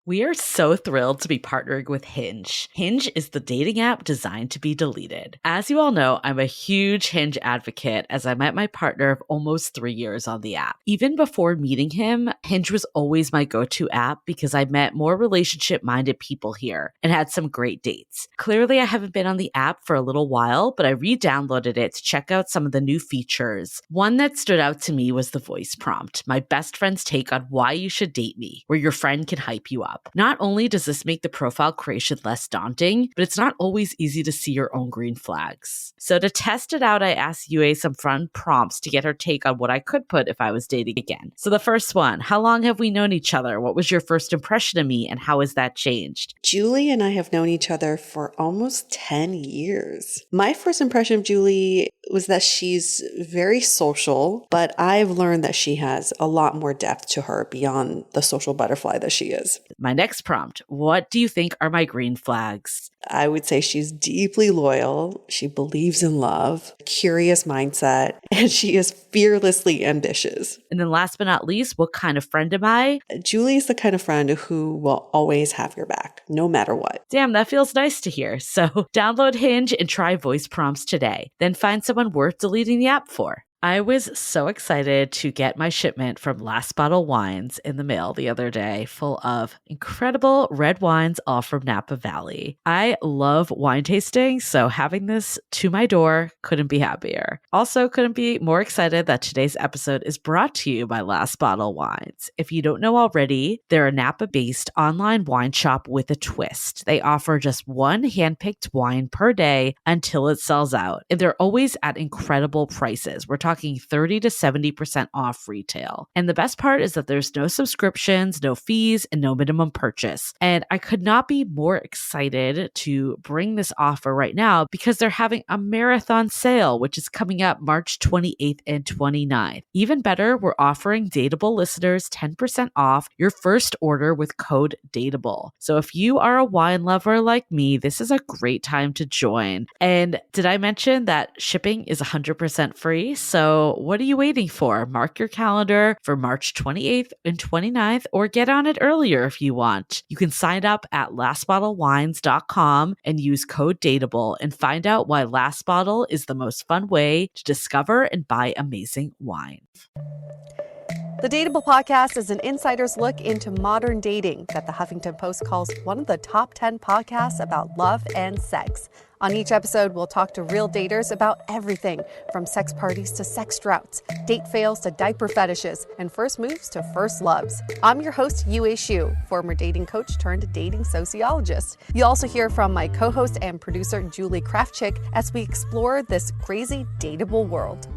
We are so thrilled to be partnering with Hinge. Hinge is the dating app designed to be deleted. As you all know, I'm a huge Hinge advocate as I met my partner of almost 3 years on the app. Even before meeting him, Hinge was always my go-to app because I met more relationship-minded people here and had some great dates. Clearly, I haven't been on the app for a little while, but I re-downloaded it to check out some of the new features. One that stood out to me was the voice prompt, my best friend's take on why you should date me, where your friend can hype you up. Not only does this make the profile creation less daunting, but it's not always easy to see your own green flags. So to test it out, I asked Yue some fun prompts to get her take on what I could put if I was dating again. So the first one, how long have we known each other? What was your first impression of me and how has that changed? Julie and I have known each other for almost 10 years. My first impression of Julie was that she's very social, but I've learned that she has a lot more depth to her beyond the social butterfly that she is. My next prompt, what do you think are my green flags? I would say she's deeply loyal. She believes in love, curious mindset, and she is fearlessly ambitious. And then last but not least, what kind of friend am I? Julie is the kind of friend who will always have your back, no matter what. Damn, that feels nice to hear. So download Hinge and try voice prompts today. Then find someone worth deleting the app for. I was so excited to get my shipment from Last Bottle Wines in the mail the other day, full of incredible red wines, all from Napa Valley. I love wine tasting, so having this to my door couldn't be happier. Also, couldn't be more excited that today's episode is brought to you by Last Bottle Wines. If you don't know already, they're a Napa-based online wine shop with a twist. They offer just one handpicked wine per day until it sells out, and they're always at incredible prices. We're talking 30 to 70% off retail. And the best part is that there's no subscriptions, no fees, and no minimum purchase. And I could not be more excited to bring this offer right now because they're having a marathon sale, which is coming up March 28th and 29th. Even better, we're offering Dateable listeners 10% off your first order with code DATEABLE. So if you are a wine lover like me, this is a great time to join. And did I mention that shipping is 100% free? So what are you waiting for? Mark your calendar for March 28th and 29th or get on it earlier if you want. You can sign up at lastbottlewines.com and use code DATEABLE and find out why Last Bottle is the most fun way to discover and buy amazing wine. The Dateable podcast is an insider's look into modern dating that the Huffington Post calls one of the top 10 podcasts about love and sex. On each episode, we'll talk to real daters about everything from sex parties to sex droughts, date fails to diaper fetishes, and first moves to first loves. I'm your host, Yue Xu, former dating coach turned dating sociologist. You'll also hear from my co-host and producer, Julie Krafchick, as we explore this crazy dateable world.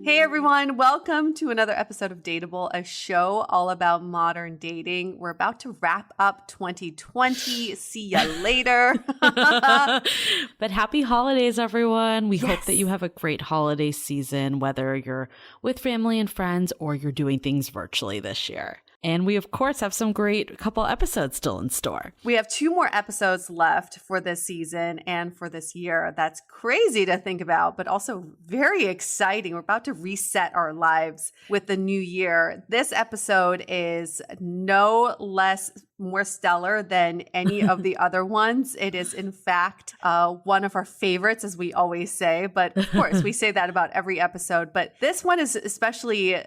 Hey everyone, welcome to another episode of Dateable, a show all about modern dating. We're about to wrap up 2020. See ya later. But happy holidays, everyone. We hope that you have a great holiday season, whether you're with family and friends or you're doing things virtually this year. And we, of course, have some great couple episodes still in store. We have 2 more episodes left for this season and for this year. That's crazy to think about, but also very exciting. We're about to reset our lives with the new year. This episode is no less more stellar than any of the other ones. It is, in fact, one of our favorites, as we always say. But of course, we say that about every episode. But this one is especially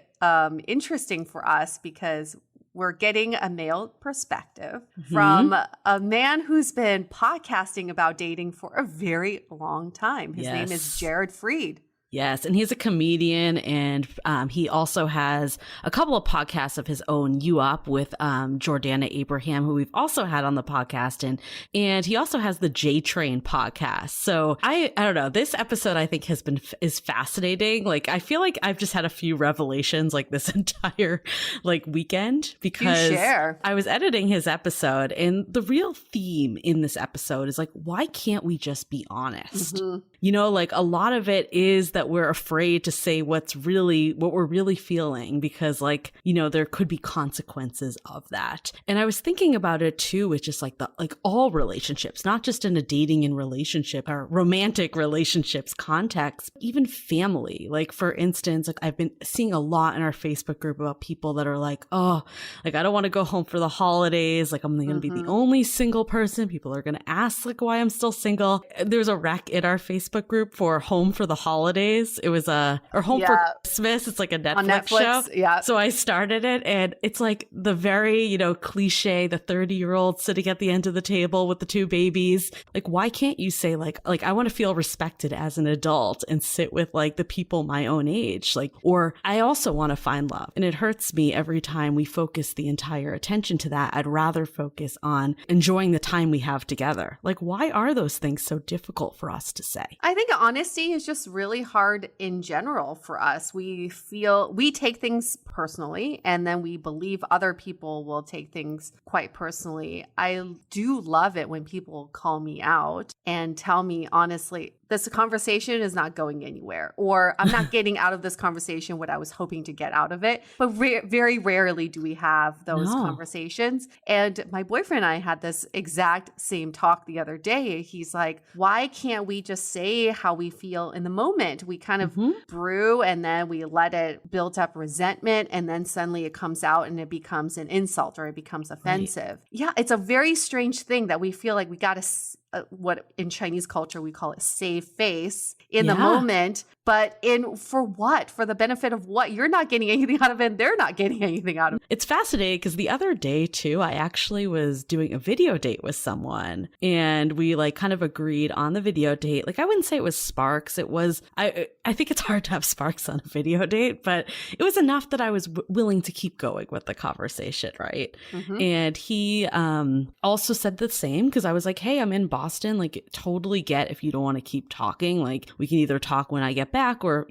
interesting for us because we're getting a male perspective from a man who's been podcasting about dating for a very long time. His name is Jared Freid. Yes, and he's a comedian, and he also has a couple of podcasts of his own, You Up, with Jordana Abraham, who we've also had on the podcast, and he also has the JTrain podcast. So I don't know, this episode I think is fascinating. Like, I feel like I've just had a few revelations like this entire weekend because I was editing his episode, and the real theme in this episode is why can't we just be honest? Mm-hmm. You know, a lot of it is that we're afraid to say what we're really feeling because like, there could be consequences of that. And I was thinking about it too, with just like all relationships, not just in a dating and relationship or romantic relationships context, even family. Like for instance, like I've been seeing a lot in our Facebook group about people that are like, oh, like I don't want to go home for the holidays. Like I'm going to be the only single person. People are going to ask like why I'm still single. There's a rec in our Facebook group for Home for the Holidays. It was or Home for Christmas. It's like a Netflix show. Yeah. So I started it and it's like the very, cliche, the 30-year-old sitting at the end of the table with the two babies. Like, why can't you say like I want to feel respected as an adult and sit with like the people my own age? Like, or I also want to find love. And it hurts me every time we focus the entire attention to that. I'd rather focus on enjoying the time we have together. Like, why are those things so difficult for us to say? I think honesty is just really hard in general for us. We take things personally, and then we believe other people will take things quite personally. I do love it when people call me out and tell me honestly, this conversation is not going anywhere, or I'm not getting out of this conversation what I was hoping to get out of it. But very rarely do we have those conversations. And my boyfriend and I had this exact same talk the other day. He's like, why can't we just say how we feel in the moment? We kind of brew and then we let it build up resentment, and then suddenly it comes out and it becomes an insult or it becomes offensive. Right. Yeah, it's a very strange thing that we feel like we got to what in Chinese culture we call it save face in the moment, but for what? For the benefit of what? You're not getting anything out of it, and they're not getting anything out of it. It's fascinating because the other day too, I actually was doing a video date with someone, and we like kind of agreed on the video date. Like I wouldn't say it was sparks. It was, I think it's hard to have sparks on a video date, but it was enough that I was willing to keep going with the conversation, right? And he also said the same, because I was like, hey, I'm in Boston, like totally get if you don't want to keep talking, like we can either talk when I get back or,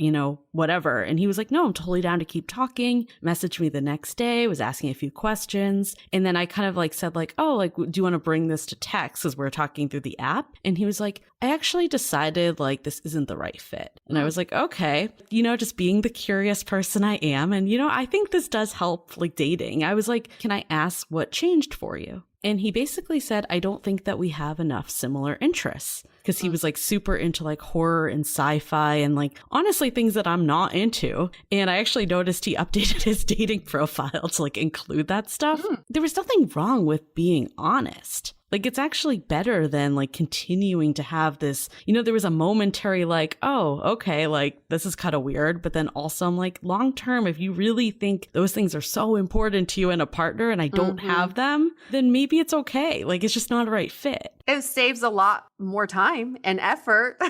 whatever. And he was like, no, I'm totally down to keep talking. Messaged me the next day, was asking a few questions. And then I kind of like said like, oh, like, do you want to bring this to text? Because we're talking through the app. And he was like, I actually decided like this isn't the right fit. And I was like, okay, just being the curious person I am. And, I think this does help like dating. I was like, can I ask what changed for you? And he basically said, I don't think that we have enough similar interests, because he was like super into like horror and sci-fi and like honestly things that I'm not into. And I actually noticed he updated his dating profile to like include that stuff. There was nothing wrong with being honest. Like, it's actually better than like continuing to have this, there was a momentary like, oh, okay, like this is kind of weird. But then also I'm like, long term, if you really think those things are so important to you and a partner and I don't have them, then maybe it's okay. Like, it's just not a right fit. It saves a lot more time and effort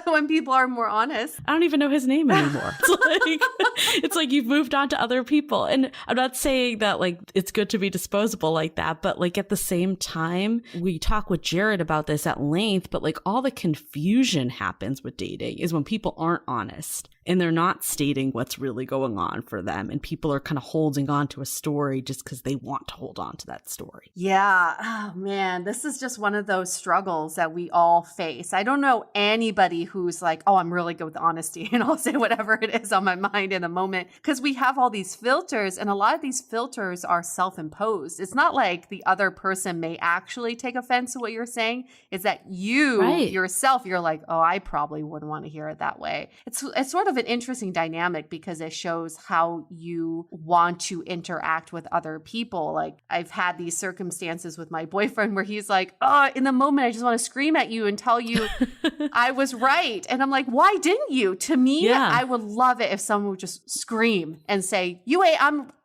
when people are more honest. I don't even know his name anymore. It's like you've moved on to other people. And I'm not saying that like it's good to be disposable like that, but like at the same time, we talk with Jared about this at length, but like all the confusion happens with dating is when people aren't honest and they're not stating what's really going on for them. And people are kind of holding on to a story just because they want to hold on to that story. Yeah. Oh, man, this is just one of those struggles that we all face. I don't know anybody who's like, oh, I'm really good with honesty and I'll say whatever it is on my mind in the moment, because we have all these filters, and a lot of these filters are self-imposed. It's not like the other person may actually take offense to what you're saying. It's that you yourself, you're like, oh, I probably wouldn't want to hear it that way. It's sort of an interesting dynamic because it shows how you want to interact with other people. Like I've had these circumstances with my boyfriend where he's like, oh, in the moment, I just want to scream at you and tell you I was right. And I'm like, why didn't you? To me, I would love it if someone would just scream and say, Yue,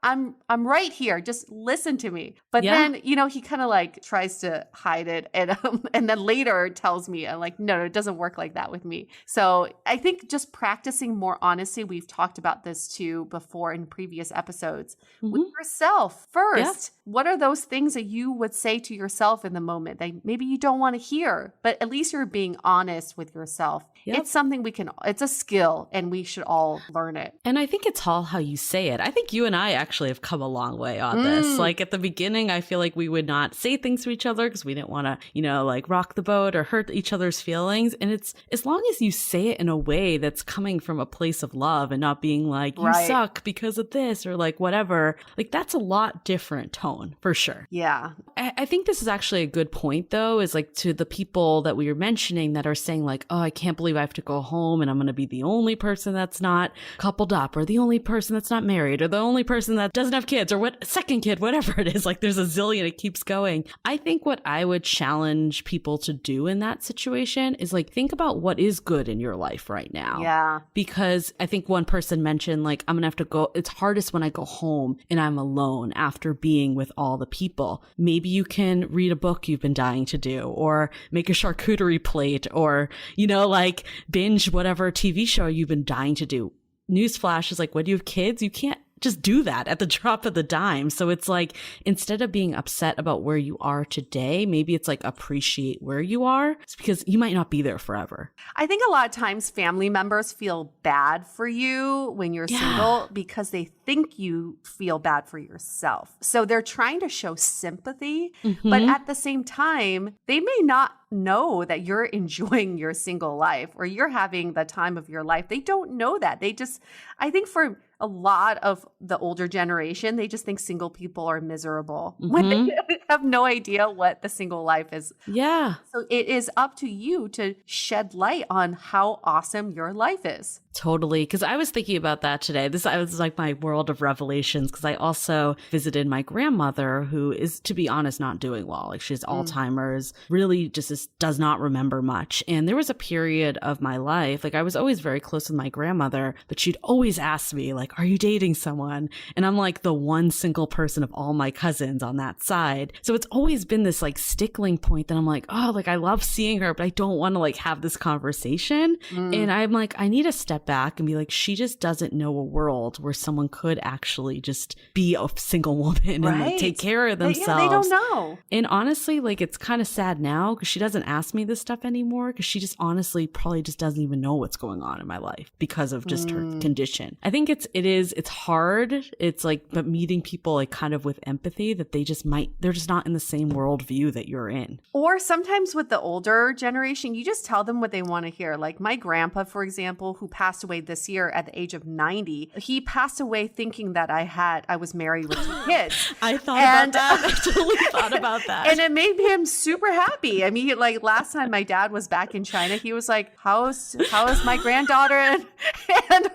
I'm right here. Just listen to me. But then, he kind of like tries to hide it. And then later tells me, I'm like, no, it doesn't work like that with me. So I think just practicing more honesty. We've talked about this too before in previous episodes. With yourself first. What are those things that you would say to yourself in the moment that maybe you don't want to hear, but at least you're being honest with yourself? It's something it's a skill, and we should all learn it. And I think it's all how you say it. I think you and I actually have come a long way on this. Like at the beginning, I feel like we would not say things to each other because we didn't want to, you know, like rock the boat or hurt each other's feelings. And it's as long as you say it in a way that's coming from a place of love and not being like, you suck because of this or like whatever, like that's a lot different tone for sure. Yeah. I think this is actually a good point though, is like to the people that we were mentioning that are saying like, oh, I can't believe I have to go home and I'm going to be the only person that's not coupled up or the only person that's not married or the only person that doesn't have kids or what second kid, whatever it is. Like there's a zillion, it keeps going. I think what I would challenge people to do in that situation is like, think about what is good in your life right now. Yeah. Because I think one person mentioned like, I'm going to have to go, it's hardest when I go home and I'm alone after being with all the people. Maybe you can read a book you've been dying to do or make a charcuterie plate or, you know, like binge whatever TV show you've been dying to do. Newsflash is like, when you have kids, you can't just do that at the drop of the dime. So it's like, instead of being upset about where you are today, maybe it's like appreciate where you are. It's because you might not be there forever. I think a lot of times family members feel bad for you when you're single because they think you feel bad for yourself. So they're trying to show sympathy, but at the same time, they may not know that you're enjoying your single life or you're having the time of your life. They don't know that. They just, I think for a lot of the older generation, they just think single people are miserable when they have no idea what the single life is. Yeah. So it is up to you to shed light on how awesome your life is. Totally. Because I was thinking about that today. This was like my world of revelations because I also visited my grandmother who is, to be honest, not doing well. Like she has Alzheimer's, really just does not remember much. And there was a period of my life, like I was always very close with my grandmother, but she'd always ask me like, are you dating someone? And I'm like the one single person of all my cousins on that side. So it's always been this like stickling point that I'm like, oh, like I love seeing her, but I don't want to like have this conversation. And I'm like, I need to step back and be like, she just doesn't know a world where someone could actually just be a single woman and like, take care of themselves. They don't know. And honestly, like it's kind of sad now because she doesn't ask me this stuff anymore because she just honestly probably just doesn't even know what's going on in my life because of just her condition. I think it's hard. It's like, but meeting people like kind of with empathy that they're just not in the same worldview that you're in. Or sometimes with the older generation, you just tell them what they want to hear. Like my grandpa, for example, who passed away this year at the age of 90, he passed away thinking that I was married with 2 kids. I thought about that. I totally thought about that. And it made him super happy. I mean, like last time my dad was back in China, he was like, how is my granddaughter and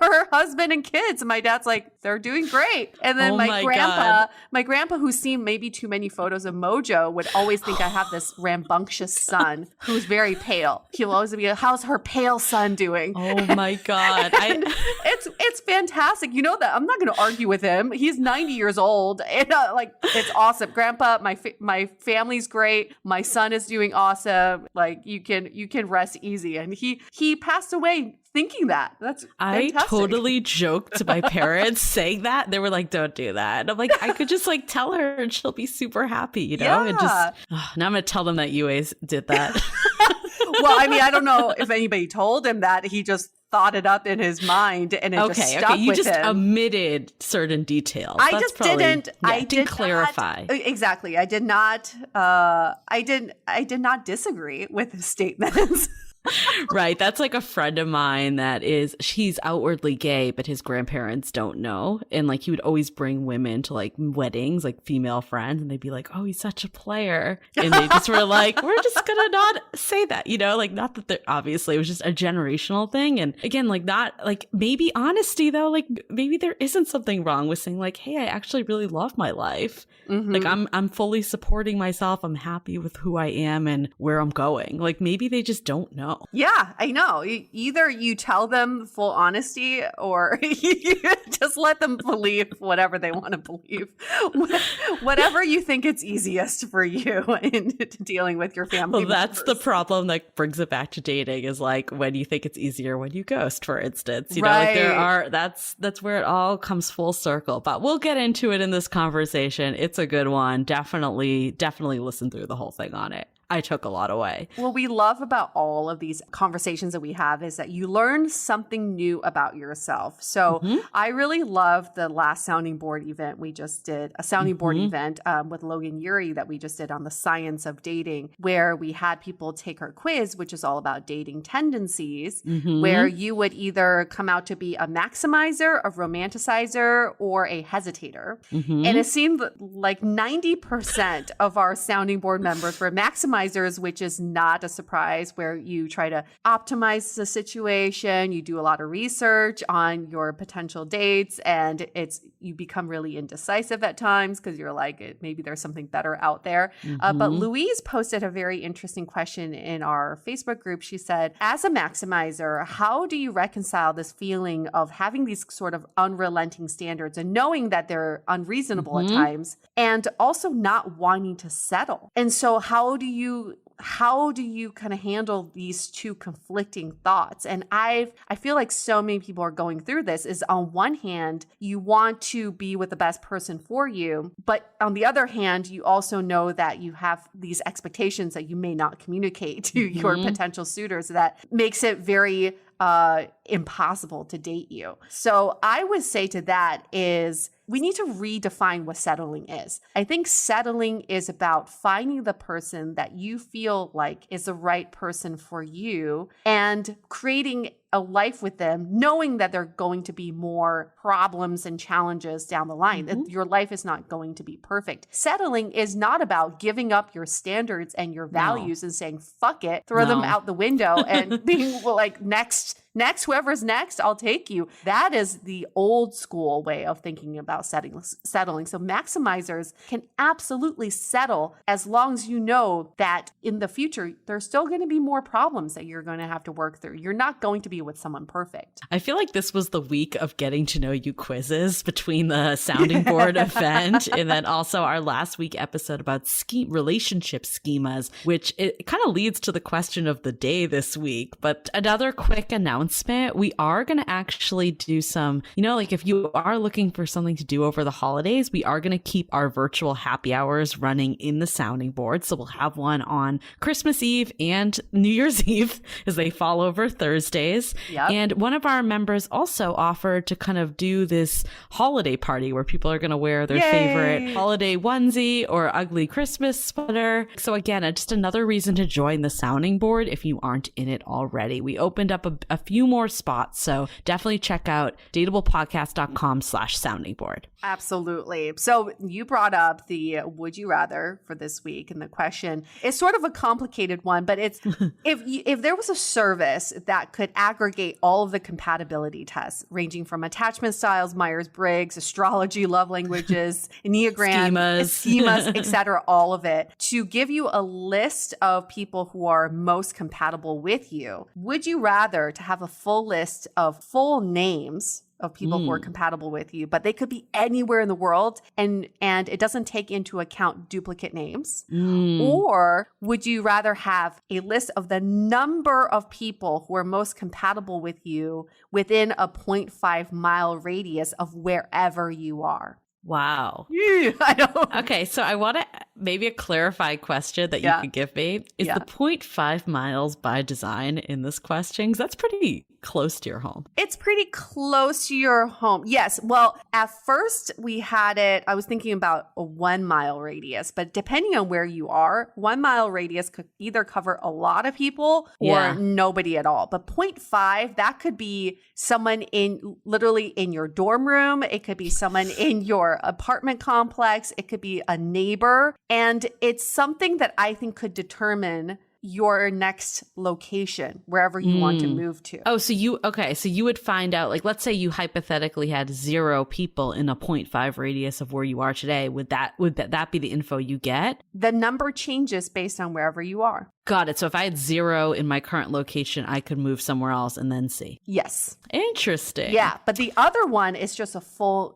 her husband and kids? And my dad's like, they're doing great. And then my grandpa, who's seen maybe too many photos of Mojo, would always think I have this rambunctious son who's very pale. He'll always be, how's her pale son doing? Oh my God. It's fantastic. You know that I'm not going to argue with him. He's 90 years old. And like, it's awesome. Grandpa, my family's great. My son is doing awesome. Like you can rest easy. And he passed away thinking that. That's fantastic. I totally joked to my parents saying that. They were like, don't do that. And I'm like, I could just like tell her and she'll be super happy, you know? Yeah. And just, now I'm going to tell them that you always did that. Well, I mean, I don't know if anybody told him that. He just thought it up in his mind and it just stuck with him. You just omitted certain details. I just didn't. I did clarify. Exactly. I did not. I did not disagree with his statements. Right. That's like a friend of mine he's outwardly gay, but his grandparents don't know. And like he would always bring women to like weddings, like female friends, and they'd be like, oh, he's such a player. And they just were like, we're just going to not say that, you know, like not that obviously it was just a generational thing. And again, like not like maybe honesty though, like maybe there isn't something wrong with saying like, hey, I actually really love my life. Like I'm fully supporting myself. I'm happy with who I am and where I'm going. Like maybe they just don't know. Yeah, I know. Either you tell them full honesty or you just let them believe whatever they want to believe. Whatever you think it's easiest for you in dealing with your family. Well, that's the problem that brings it back to dating is like when you think it's easier when you ghost, for instance. You know, like that's where it all comes full circle. But we'll get into it in this conversation. It's a good one. Definitely listen through the whole thing on it. I took a lot away. What we love about all of these conversations that we have is that you learn something new about yourself. So I really love the last sounding board event we just did, a sounding board event with Logan Yuri that we just did on the science of dating, where we had people take our quiz, which is all about dating tendencies, where you would either come out to be a maximizer, a romanticizer, or a hesitator. And it seemed like 90% of our sounding board members were maximizers, which is not a surprise, where you try to optimize the situation, you do a lot of research on your potential dates, and you become really indecisive at times because you're like, maybe there's something better out there. But Louise posted a very interesting question in our Facebook group. She said, as a maximizer, how do you reconcile this feeling of having these sort of unrelenting standards and knowing that they're unreasonable at times, and also not wanting to settle? And so how do you kind of handle these two conflicting thoughts? And I feel like so many people are going through this. Is on one hand, you want to be with the best person for you, but on the other hand, you also know that you have these expectations that you may not communicate to your potential suitors, that makes it very impossible to date you. So I would say to that is, we need to redefine what settling is. I think settling is about finding the person that you feel like is the right person for you and creating a life with them, knowing that there are going to be more problems and challenges down the line. That your life is not going to be perfect. Settling is not about giving up your standards and your values and saying, fuck it, throw them out the window and being like, next, whoever's next, I'll take you. That is the old school way of thinking about settling. So maximizers can absolutely settle as long as you know that in the future, there's still going to be more problems that you're going to have to work through. You're not going to be with someone perfect. I feel like this was the week of getting to know you quizzes between the sounding board event and then also our last week episode about relationship schemas, which it kind of leads to the question of the day this week. But another quick announcement, we are going to actually do some, like if you are looking for something to do over the holidays, we are going to keep our virtual happy hours running in the sounding board. So we'll have one on Christmas Eve and New Year's Eve as they fall over Thursdays. Yep. And one of our members also offered to kind of do this holiday party where people are going to wear their favorite holiday onesie or ugly Christmas sweater. So again, just another reason to join the sounding board if you aren't in it already. We opened up a few more spots, so definitely check out dateablepodcast.com/sounding board. Absolutely. So you brought up the would you rather for this week, and the question is sort of a complicated one, but it's if there was a service that could aggregate all of the compatibility tests ranging from attachment styles, Myers-Briggs, astrology, love languages, Enneagram, schemas, etc., all of it, to give you a list of people who are most compatible with you, would you rather to have a full list of full names of people who are compatible with you, but they could be anywhere in the world and it doesn't take into account duplicate names? Or would you rather have a list of the number of people who are most compatible with you within a 0.5 mile radius of wherever you are? Wow. I know. Okay, so I want to maybe a clarified question that you could give me. Is the 0.5 miles by design in this question? Because that's pretty close to your home. It's pretty close to your home. Yes. Well, at first we had it, I was thinking about a 1 mile radius, but depending on where you are, 1 mile radius could either cover a lot of people or nobody at all. But 0.5, that could be someone literally in your dorm room. It could be someone in your apartment complex. It could be a neighbor. And it's something that I think could determine your next location, wherever you want to move to. Oh, so you would find out, like, let's say you hypothetically had 0 people in a 0.5 radius of where you are today. Would that be the info you get? The number changes based on wherever you are. Got it. So if I had 0 in my current location, I could move somewhere else and then see. Yes. Interesting. Yeah. But the other one is just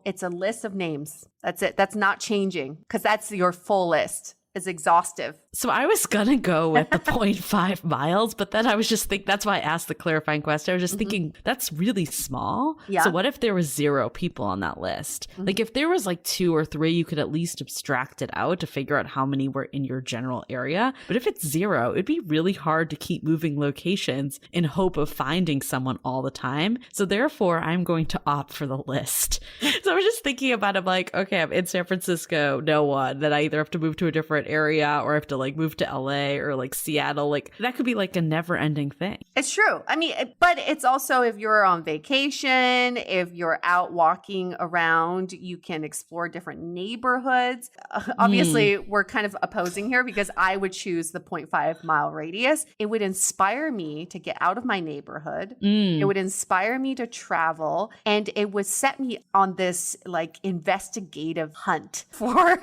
it's a list of names. That's it. That's not changing because that's your full list. is exhaustive. So I was going to go with the 0.5 miles, but then I was just thinking, that's why I asked the clarifying question. I was just thinking, that's really small. Yeah. So what if there was 0 people on that list? Like if there was like 2 or 3, you could at least abstract it out to figure out how many were in your general area. But if it's 0, it'd be really hard to keep moving locations in hope of finding someone all the time. So therefore, I'm going to opt for the list. So I was just thinking about it, like, okay, I'm in San Francisco, no one. Then I either have to move to a different area or I have to like move to LA or like Seattle. Like that could be like a never ending thing. It's true. I mean, but it's also if you're on vacation, if you're out walking around, you can explore different neighborhoods. Obviously, we're kind of opposing here because I would choose the 0.5 mile radius. It would inspire me to get out of my neighborhood. It would inspire me to travel, and it would set me on this like investigative hunt for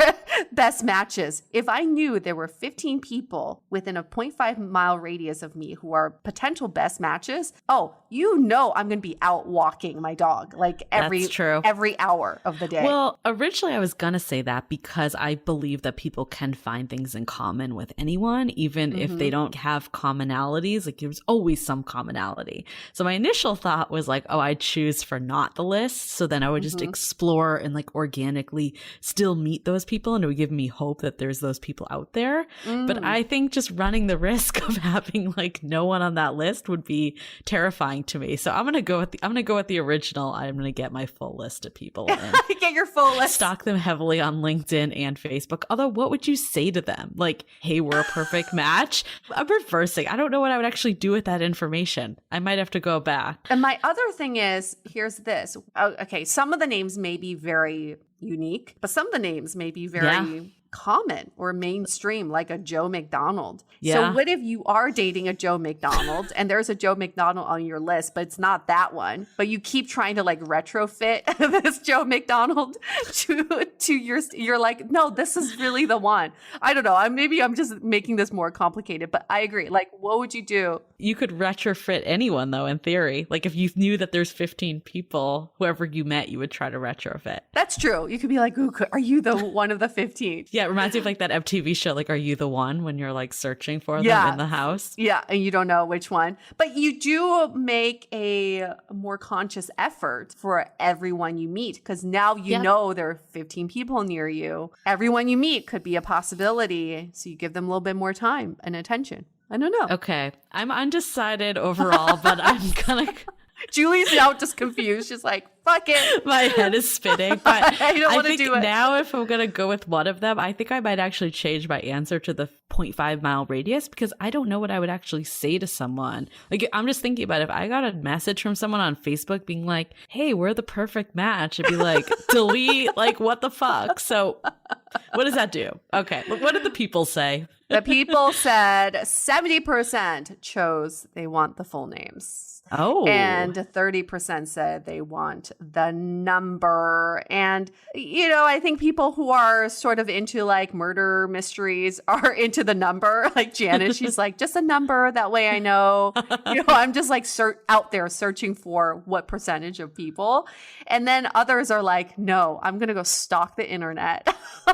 best matches. If I knew there were 15 people within a 0.5 mile radius of me who are potential best matches, I'm going to be out walking my dog like every hour of the day. Well, originally I was going to say that because I believe that people can find things in common with anyone, even if they don't have commonalities. Like there's always some commonality. So my initial thought was like, I'd choose for not the list. So then I would just explore and like organically still meet those people, and it would give me hope that there's those people out there. But I think just running the risk of having like no one on that list would be terrifying to me. So I'm gonna go with the original. I'm gonna get my full list of people and get your full list. Stalk them heavily on LinkedIn and Facebook. Although, what would you say to them? Like, hey, we're a perfect match? I'm reversing. I don't know what I would actually do with that information. I might have to go back. And my other thing is, here's this. Okay, some of the names may be very unique, but some of the names may be very common or mainstream, like a Joe McDonald. So what if you are dating a Joe McDonald and there's a Joe McDonald on your list, but it's not that one, but you keep trying to like retrofit this Joe McDonald to you're like, no, this is really the one. I don't know. Maybe I'm just making this more complicated, but I agree. Like, what would you do? You could retrofit anyone though, in theory. Like if you knew that there's 15 people, whoever you met, you would try to retrofit. That's true. You could be like, ooh, are you the one of the 15? Yeah, it reminds me of like that MTV show, like, Are You the One? When you're like searching for them in the house. Yeah, and you don't know which one. But you do make a more conscious effort for everyone you meet, because now you know there are 15 people near you. Everyone you meet could be a possibility. So you give them a little bit more time and attention. I don't know. Okay. I'm undecided overall, but I'm gonna... Julie's now just confused. She's like, fuck it. My head is spinning. But I don't want to do it. Now, if I'm going to go with one of them, I think I might actually change my answer to the 0.5 mile radius, because I don't know what I would actually say to someone. Like, I'm just thinking about if I got a message from someone on Facebook being like, hey, we're the perfect match. I'd be like, delete, like, what the fuck? So what does that do? Okay. What did the people say? The people said 70% chose they want the full names. Oh. And 30% said they want the number. And, I think people who are sort of into like murder mysteries are into the number. Like Janet, she's like, just a number. That way I know. I'm just like out there searching for what percentage of people. And then others are like, no, I'm going to go stalk the internet.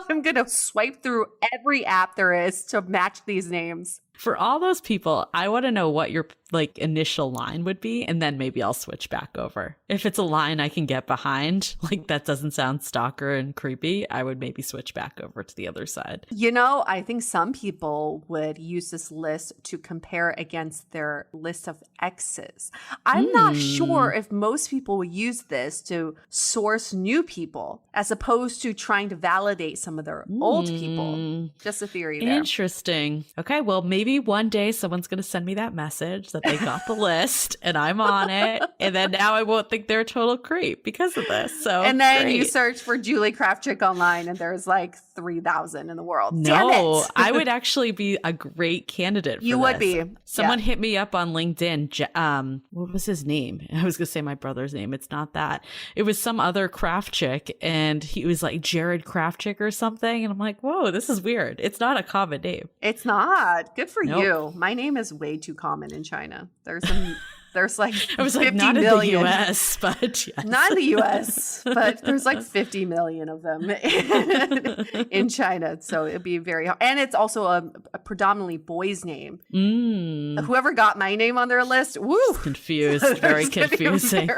I'm going to swipe through every app there is to match these names. For all those people, I want to know what your like initial line would be, and then maybe I'll switch back over. If it's a line I can get behind, like that doesn't sound stalker and creepy, I would maybe switch back over to the other side. I think some people would use this list to compare against their list of exes. I'm not sure if most people will use this to source new people as opposed to trying to validate some of their old people. Just a theory there. Interesting. Okay, well, maybe one day someone's going to send me that message that they got the list and I'm on it. And then now I won't think they're a total creep because of this. So and then you search for Julie Krafchick online and there's like 3,000 in the world. No, I would actually be a great candidate for You this. would be. Someone hit me up on LinkedIn. What was his name? I was going to say my brother's name. It's not that. It was some other Krafchick, and he was like Jared Krafchick or something. And I'm like, whoa, this is weird. It's not a common name. It's not. Good for you. My name is way too common in China. There's There's like I was 50 like, not million. in the US, but yes. Not in the US, but there's like 50 million of them in China. So it'd be very hard. And it's also a predominantly boy's name. Whoever got my name on their list, woo! Confused. Very confusing.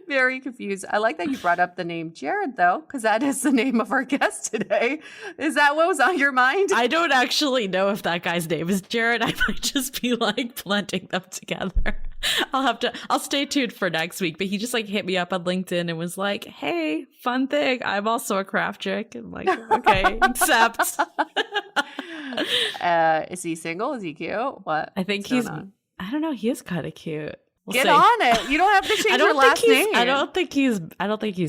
Very confused. I like that you brought up the name Jared, though, because that is the name of our guest today. Is that what was on your mind? I don't actually know if that guy's name is Jared. I might just be like blending them together. I'll stay tuned for next week. But he just like hit me up on LinkedIn and was like, hey, fun thing, I'm also a craft chick. I'm like, okay, accept. Is he single? Is he cute? What? I think I don't know. He is kind of cute. Get on it. You don't have to change your last name. I don't think he's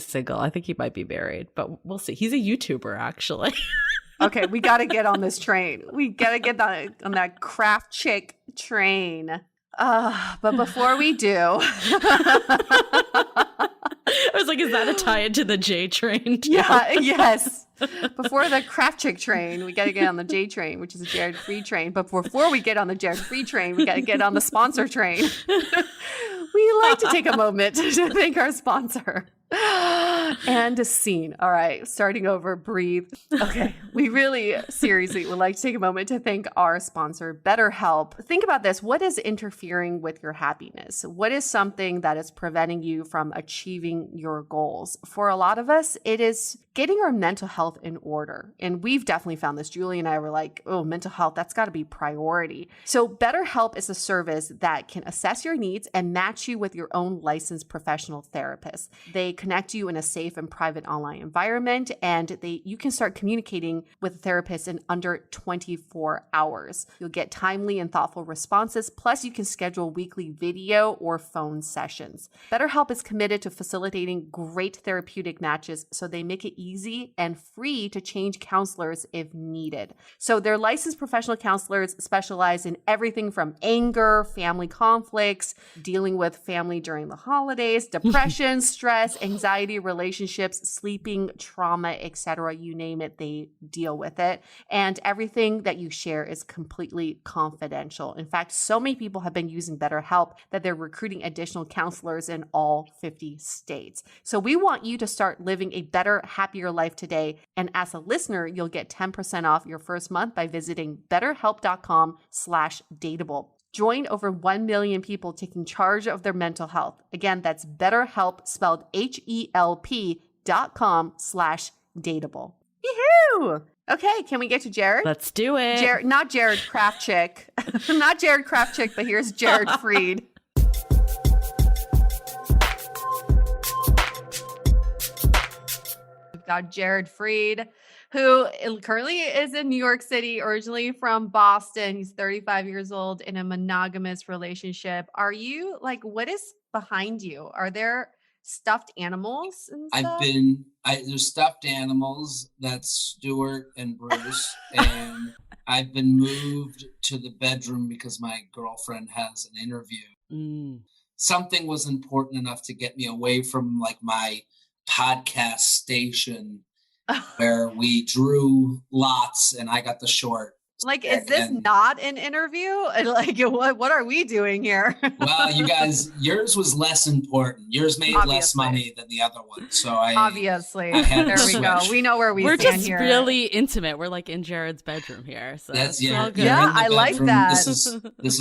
single. I think he might be married, but we'll see. He's a YouTuber, actually. Okay, we got to get on this train. We got to get on that craft chick train. But before we do, I was like, is that a tie into the JTrain? Yeah, yes. Before the craft chick train, we got to get on the JTrain, which is a Jared Freid train. But before we get on the Jared Freid train, we got to get on the sponsor train. We like to take a moment to thank our sponsor. And a scene. All right, starting over, breathe. Okay, we really seriously would like to take a moment to thank our sponsor, BetterHelp. Think about this. What is interfering with your happiness? What is something that is preventing you from achieving your goals? For a lot of us, it is getting our mental health in order. And we've definitely found this. Julie and I were like, oh, mental health, that's got to be priority. So BetterHelp is a service that can assess your needs and match you with your own licensed professional therapist. They connect you in a safe and private online environment, and you can start communicating with a therapist in under 24 hours. You'll get timely and thoughtful responses, plus you can schedule weekly video or phone sessions. BetterHelp is committed to facilitating great therapeutic matches, so they make it easy and free to change counselors if needed. So their licensed professional counselors specialize in everything from anger, family conflicts, dealing with family during the holidays, depression, stress, anxiety, relationships, sleeping, trauma, etc. You name it, they deal with it. And everything that you share is completely confidential. In fact, so many people have been using BetterHelp that they're recruiting additional counselors in all 50 states. So we want you to start living a better, happier life today. And as a listener, you'll get 10% off your first month by visiting betterhelp.com/dateable. Join over 1 million people taking charge of their mental health. Again, that's BetterHelp, spelled HELP.com/dateable. Yee-hoo! Okay, can we get to Jared? Let's do it. Not Jared Craft Chick. Not Jared Craft Chick, but here's Jared Freid. We've got Jared Freid, who currently is in New York City, originally from Boston. He's 35 years old in a monogamous relationship. Are you what is behind you? Are there stuffed animals and stuff? There's stuffed animals. That's Stuart and Bruce. And I've been moved to the bedroom because my girlfriend has an interview. Something was important enough to get me away from my podcast station where we drew lots and I got the short. Is this not an interview? What are we doing here? Well, you guys, yours was less important. Yours made less money than the other one. So obviously, there we go. We know where we're stand here. We're just really intimate. We're in Jared's bedroom here. So that's all good. Yeah, I like that. This is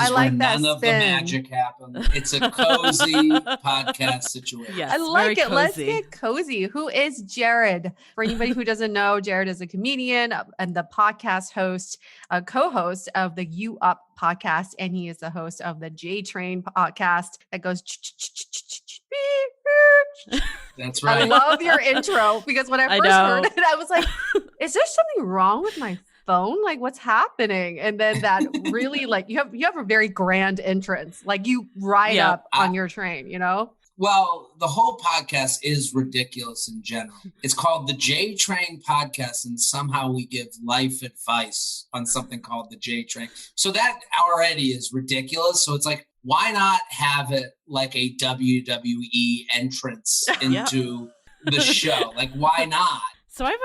where none of the magic happens. It's a cozy podcast situation. Yes, I like it. Cozy. Let's get cozy. Who is Jared? For anybody who doesn't know, Jared is a comedian and the podcast host, a co-host of the You Up podcast, and he is the host of the JTrain podcast that goes. That's right. I love your intro because when I first heard it, I was like, "Is there something wrong with my phone? What's happening?" And then that really you have a very grand entrance. You ride up on your train, you know. Well, the whole podcast is ridiculous in general. It's called the JTrain podcast, and somehow we give life advice on something called the JTrain. So that already is ridiculous. So it's why not have it like a WWE entrance into the show? Why not? So I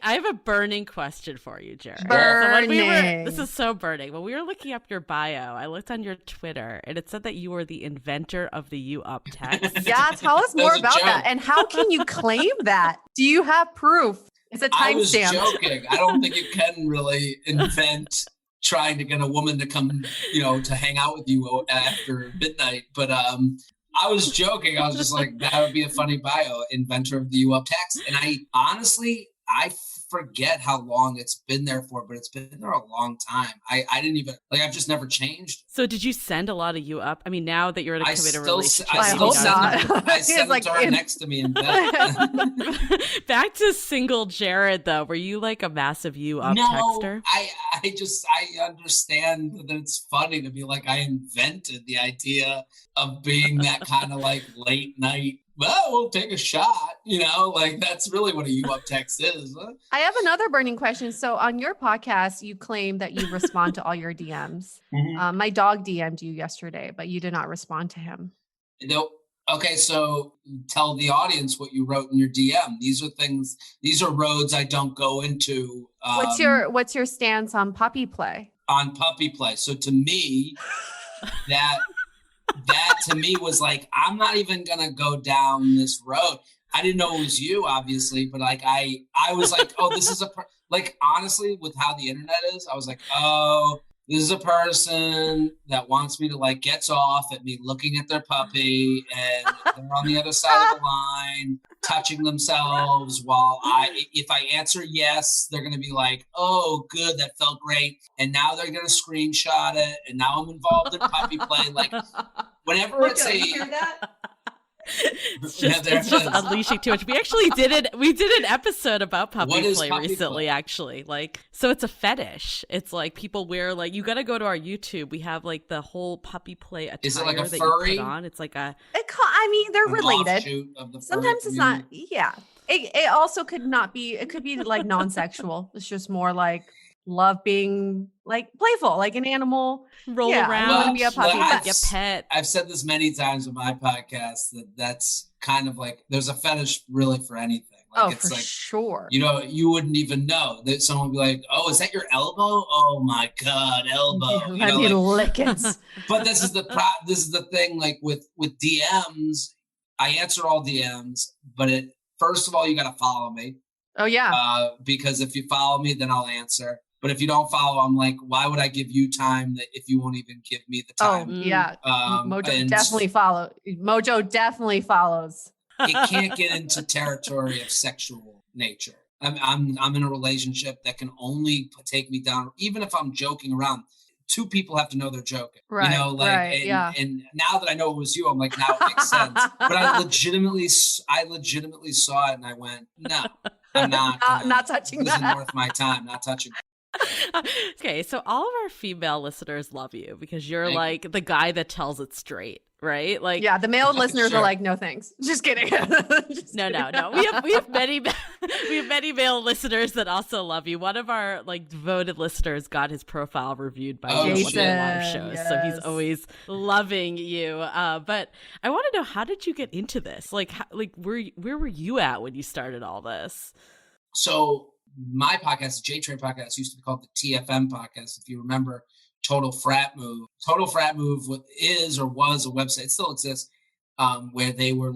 have a burning question for you, Jared. Burning. This is so burning. When we were looking up your bio, I looked on your Twitter and it said that you were the inventor of the "you up" text. Yeah, tell us more That was a about joke. that. And how can you claim that? Do you have proof? It's a I was timestamp. joking. I don't think you can really invent trying to get a woman to come, to hang out with you after midnight. But I was joking. I was just like, that would be a funny bio, inventor of the "you up" text. And I forget how long it's been there for, but it's been there a long time. I didn't even, I've just never changed. So did you send a lot of "you up"? I mean, now that you're in a committed relationship. I hope not. I sent it to her next to me in bed. Back to single Jared, though. Were you like a massive "you up" texter? I understand that it's funny to be like, I invented the idea of being that kind of late night, well, we'll take a shot, that's really what a "you up" text is. Huh? I have another burning question. So on your podcast, you claim that you respond to all your DMs. Mm-hmm. My dog DM'd you yesterday, but you did not respond to him. No. Okay, so tell the audience what you wrote in your DM. These are roads I don't go into. What's your stance on puppy play? On puppy play. So to me, that to me was like, I'm not even gonna go down this road. I didn't know it was you, obviously, but I was like, oh, this is honestly, with how the internet is, I was like, oh, this is a person that wants me to gets off at me looking at their puppy, and they're on the other side of the line touching themselves while if I answer yes, they're going to be like, oh, good, that felt great. And now they're going to screenshot it. And now I'm involved in puppy play. Whenever it's It's just unleashing too much. We actually did an episode about puppy play recently, actually. So it's a fetish. It's people wear you got to go to our YouTube. We have the whole puppy play attire. Is it like a that furry? you put on. It's they're related. Sometimes it's not. Yeah. It also could not be. It could be non-sexual. It's just more love being playful, like an animal. Roll around, be a puppy, a pet. I've said this many times on my podcast that's kind of there's a fetish really for anything. For sure. You wouldn't even know that someone would be like, oh, is that your elbow? Oh my God, elbow. Let me lick it. But this is the thing, with DMs, I answer all DMs, but first of all, you got to follow me. Oh yeah. Because if you follow me, then I'll answer. But if you don't follow, I'm like, why would I give you time if you won't even give me the time? Oh, yeah. Mojo definitely follows. It can't get into territory of sexual nature. I'm in a relationship that can only take me down. Even if I'm joking around, two people have to know they're joking. Right. And now that I know it was you, I'm like, now it makes sense. But I legitimately saw it and I went, no, I'm not touching that. This isn't worth my time. Not touching. Okay, so all of our female listeners love you because you're the guy that tells it straight, right? The male listeners are like, no thanks. Just kidding. No. We have many male listeners that also love you. One of our devoted listeners got his profile reviewed by Jason live shows, yes. So he's always loving you. But I want to know, how did you get into this? Where were you at when you started all this? So my podcast, the JTrain podcast, used to be called the TFM podcast. If you remember Total Frat Move. Total Frat Move is or was a website, it still exists, where they were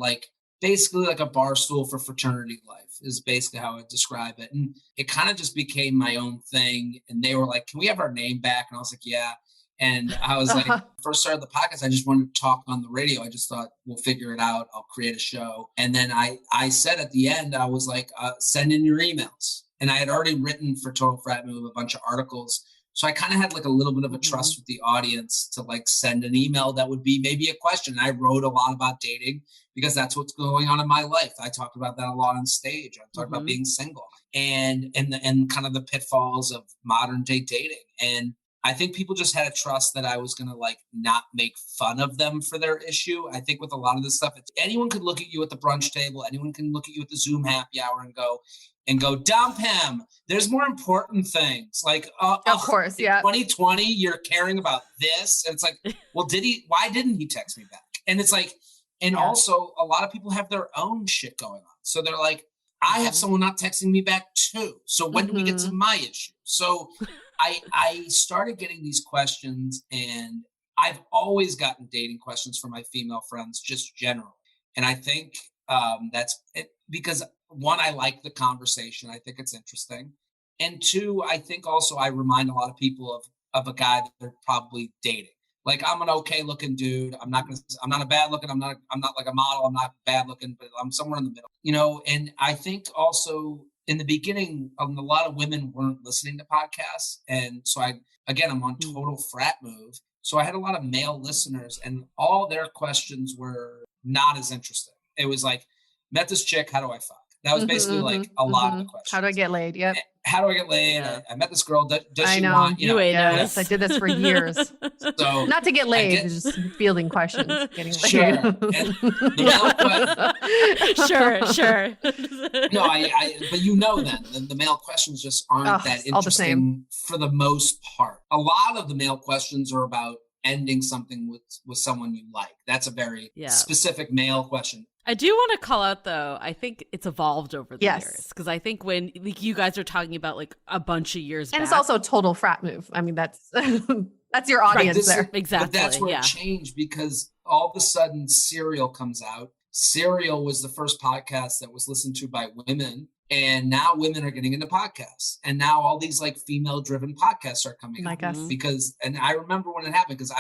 basically a bar stool for fraternity life is basically how I would describe it. And it kind of just became my own thing. And they were like, can we have our name back? And I was like, yeah. And I was first started the podcast, I just wanted to talk on the radio. I just thought, we'll figure it out. I'll create a show. And then I said at the end, I was like, send in your emails. And I had already written for Total Frat Move a bunch of articles. So I kind of had a little bit of a trust with the audience to send an email that would be maybe a question. I wrote a lot about dating because that's what's going on in my life. I talked about that a lot on stage. I talked about being single and kind of the pitfalls of modern day dating. And I think people just had a trust that I was going to not make fun of them for their issue. I think with a lot of this stuff, anyone could look at you at the brunch table. Anyone can look at you at the Zoom happy hour and go, dump him. There's more important things. Of course, yeah. 2020, you're caring about this. And it's well, why didn't he text me back? And it's also a lot of people have their own shit going on. So they're like, I have someone not texting me back too. So when do we get to my issue? So I started getting these questions, and I've always gotten dating questions from my female friends, just generally. And I think that's it, because one, I like the conversation. I think it's interesting. And two, I think also I remind a lot of people of a guy that they're probably dating. Like, I'm an okay looking dude. I'm not a bad looking. I'm not like a model. I'm not bad looking, but I'm somewhere in the middle, and I think also in the beginning, a lot of women weren't listening to podcasts. And so I'm on total frat move. So I had a lot of male listeners, and all their questions were not as interesting. It was like, met this chick, how do I fuck? That was basically like a lot of the questions. How do I get laid? Yep. How do I get laid? Yeah. I met this girl. Does she know. want, Yes, I did this for years. So not to get laid, just fielding questions, getting laid. Sure. And Sure. No, but the male questions just aren't that interesting for the most part. A lot of the male questions are about ending something with someone you like. That's a very specific male question. I do want to call out, though, I think it's evolved over the years. Because I think when you guys are talking about like a bunch of years back. And it's also a total frat move. I mean, that's your audience there. Exactly. But that's where it changed, because all of a sudden Serial comes out. Serial was the first podcast that was listened to by women. And now women are getting into podcasts. And now all these like female driven podcasts are coming like out. us. And I remember when it happened, because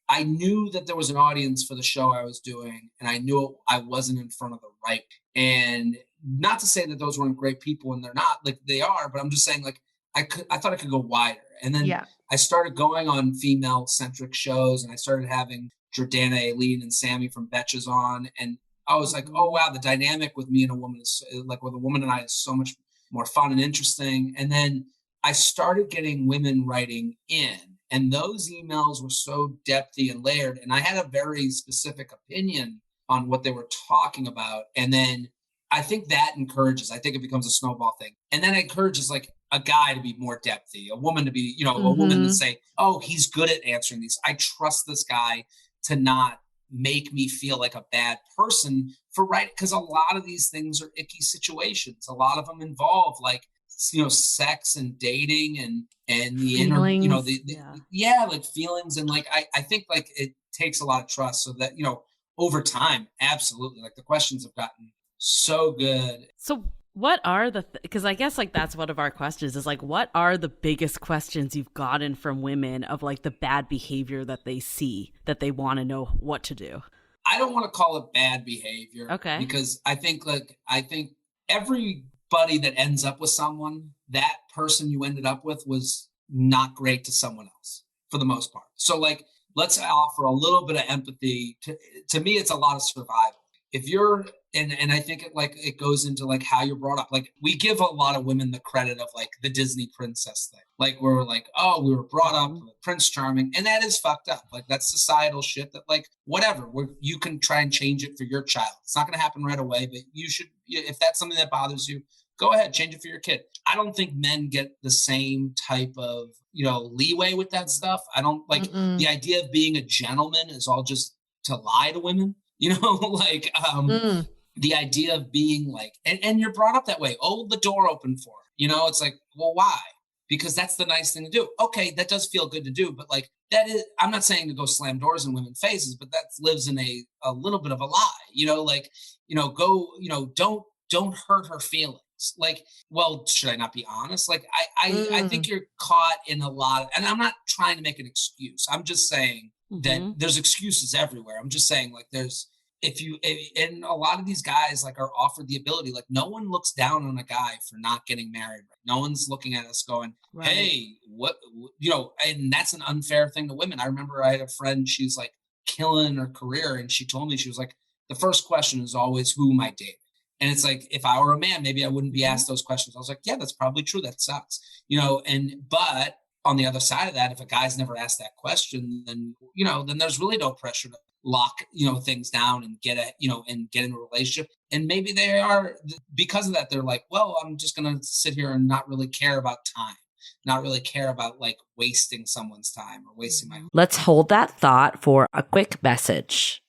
I knew that there was an audience for the show I was doing, and I knew I wasn't in front of the right. And not to say that those weren't great people, and they're not, like they are, but I'm just saying, like, I thought I could go wider. And then I started going on female centric shows, and I started having Jordana, Aileen, and Sammy from Betches on. And I was like, oh wow, the dynamic with me and a woman is like, with a woman and I is so much more fun and interesting. And then I started getting women writing in. And those emails were so depthy and layered. And I had a very specific opinion on what they were talking about. And then I think that encourages, I think it becomes a snowball thing. And then it encourages like a guy to be more depthy, a woman to be, a woman to say, oh, he's good at answering these. I trust this guy to not make me feel like a bad person for writing. Because a lot of these things are icky situations. A lot of them involve like, sex and dating and the inner, like feelings. And like, I think like it takes a lot of trust, so that, over time, absolutely. Like the questions have gotten so good. So what are because I guess like that's one of our questions is like, what are the biggest questions you've gotten from women of like the bad behavior that they see that they want to know what to do? I don't want to call it bad behavior. Okay. Because I think everybody that ends up with someone, that person you ended up with was not great to someone else for the most part. So like, let's offer a little bit of empathy. To me, it's a lot of survival. If you're, and I think it goes into like how you're brought up. Like we give a lot of women the credit of like the Disney princess thing. Like we're like, oh, we were brought up with Prince Charming, and that is fucked up. Like that's societal shit that like, whatever, you can try and change it for your child. It's not going to happen right away, but you should, if that's something that bothers you, go ahead, change it for your kid. I don't think men get the same type of, leeway with that stuff. I don't like the idea of being a gentleman is all just to lie to women, the idea of being like, and you're brought up that way. Oh, the door open for her. It's like, well, why? Because that's the nice thing to do. Okay, that does feel good to do, but like that is, I'm not saying to go slam doors in women's faces, but that lives in a little bit of a lie, don't hurt her feelings. Like, well, should I not be honest? Like, I think you're caught in a lot of, and I'm not trying to make an excuse. I'm just saying that there's excuses everywhere. I'm just saying like and a lot of these guys like are offered the ability, like no one looks down on a guy for not getting married. Right? No one's looking at us going, hey, what, and that's an unfair thing to women. I remember I had a friend, she's like killing her career. And she told me, she was like, the first question is always, who am I dating? And it's like, if I were a man, maybe I wouldn't be asked those questions. I was like, yeah, that's probably true. That sucks, but on the other side of that, if a guy's never asked that question, then, then there's really no pressure to lock, things down and get in a relationship. And maybe they are, because of that, they're like, well, I'm just going to sit here and not really care about time, not really care about like wasting someone's time or wasting my. Let's hold that thought for a quick message.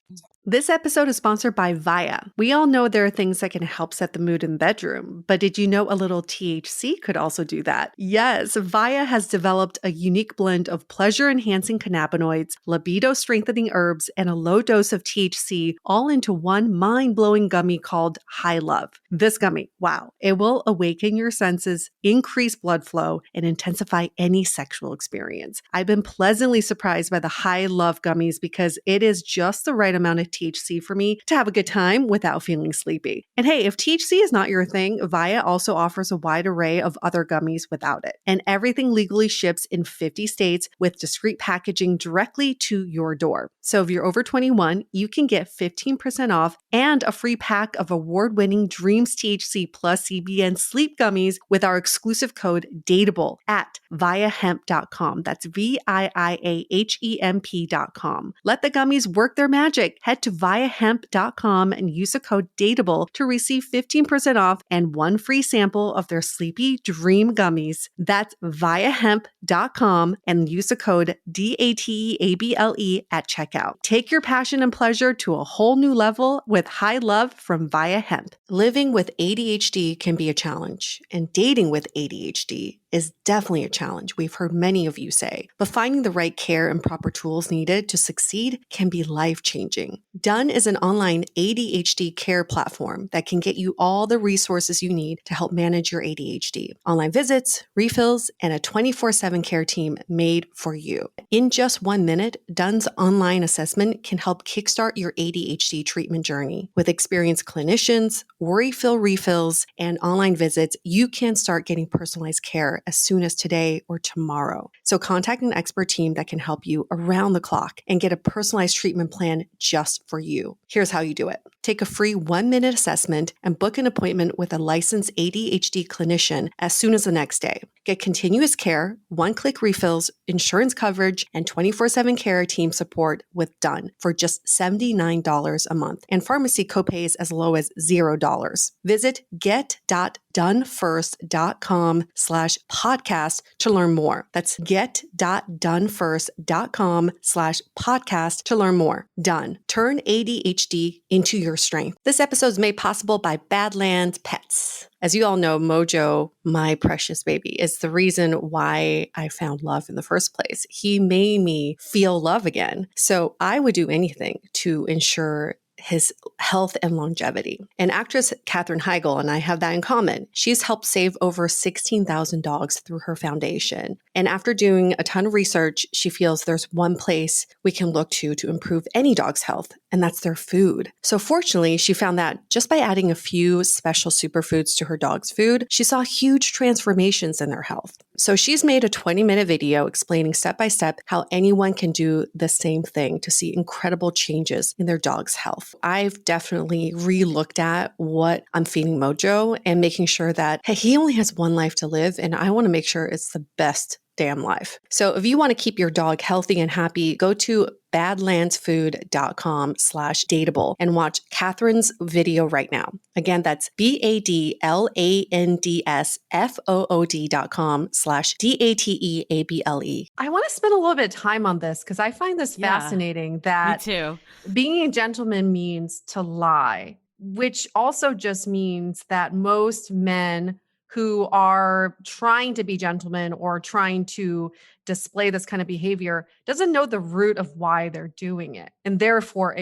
This episode is sponsored by Via. We all know there are things that can help set the mood in the bedroom, but did you know a little THC could also do that? Yes, Via has developed a unique blend of pleasure-enhancing cannabinoids, libido-strengthening herbs, and a low dose of THC all into one mind-blowing gummy called High Love. This gummy, wow, it will awaken your senses, increase blood flow, and intensify any sexual experience. I've been pleasantly surprised by the High Love gummies because it is just the right amount of THC for me to have a good time without feeling sleepy. And hey, if THC is not your thing, Via also offers a wide array of other gummies without it. And everything legally ships in 50 states with discreet packaging directly to your door. So if you're over 21, you can get 15% off and a free pack of award-winning Dreams THC plus CBN sleep gummies with our exclusive code DATEABLE at viahemp.com. That's VIIAHEMP.com. Let the gummies work their magic. Head to viahemp.com and use the code DATEABLE to receive 15% off and one free sample of their Sleepy Dream gummies. That's viahemp.com and use the code DATEABLE at checkout. Take your passion and pleasure to a whole new level with High Love from Via Hemp. Living with ADHD can be a challenge, and dating with ADHD is definitely a challenge, we've heard many of you say. But finding the right care and proper tools needed to succeed can be life-changing. Done is an online ADHD care platform that can get you all the resources you need to help manage your ADHD. Online visits, refills, and a 24/7 care team made for you. In just 1 minute, Done's online assessment can help kickstart your ADHD treatment journey. With experienced clinicians, worry-fill refills, and online visits, you can start getting personalized care as soon as today or tomorrow. So contact an expert team that can help you around the clock and get a personalized treatment plan just for you. Here's how you do it. Take a free 1-minute assessment and book an appointment with a licensed ADHD clinician as soon as the next day. Get continuous care, one-click refills, insurance coverage, and 24/7 care team support with Done for just $79 a month, and pharmacy copays as low as $0. Visit get.donefirst.com/podcast to learn more. That's get.donefirst.com/podcast to learn more. Done. Turn ADHD into your strength. This episode is made possible by Badlands Pets. As you all know, Mojo, my precious baby, is the reason why I found love in the first place. He made me feel love again. So I would do anything to ensure his health and longevity. And actress Katherine Heigl and I have that in common. She's helped save over 16,000 dogs through her foundation. And after doing a ton of research, she feels there's one place we can look to improve any dog's health, and that's their food. So fortunately, she found that just by adding a few special superfoods to her dog's food, she saw huge transformations in their health. So she's made a 20-minute video explaining step by step how anyone can do the same thing to see incredible changes in their dog's health. I've definitely re-looked at what I'm feeding Mojo and making sure that, hey, he only has one life to live, and I want to make sure it's the best damn life. So if you want to keep your dog healthy and happy, go to badlandsfood.com/dateable and watch Catherine's video right now. Again, that's badlandsfood.com/dateable. I want to spend a little bit of time on this because I find this fascinating that Me too. being a gentleman means to lie, which also just means that most men who are trying to be gentlemen or trying to display this kind of behavior doesn't know the root of why they're doing it. And therefore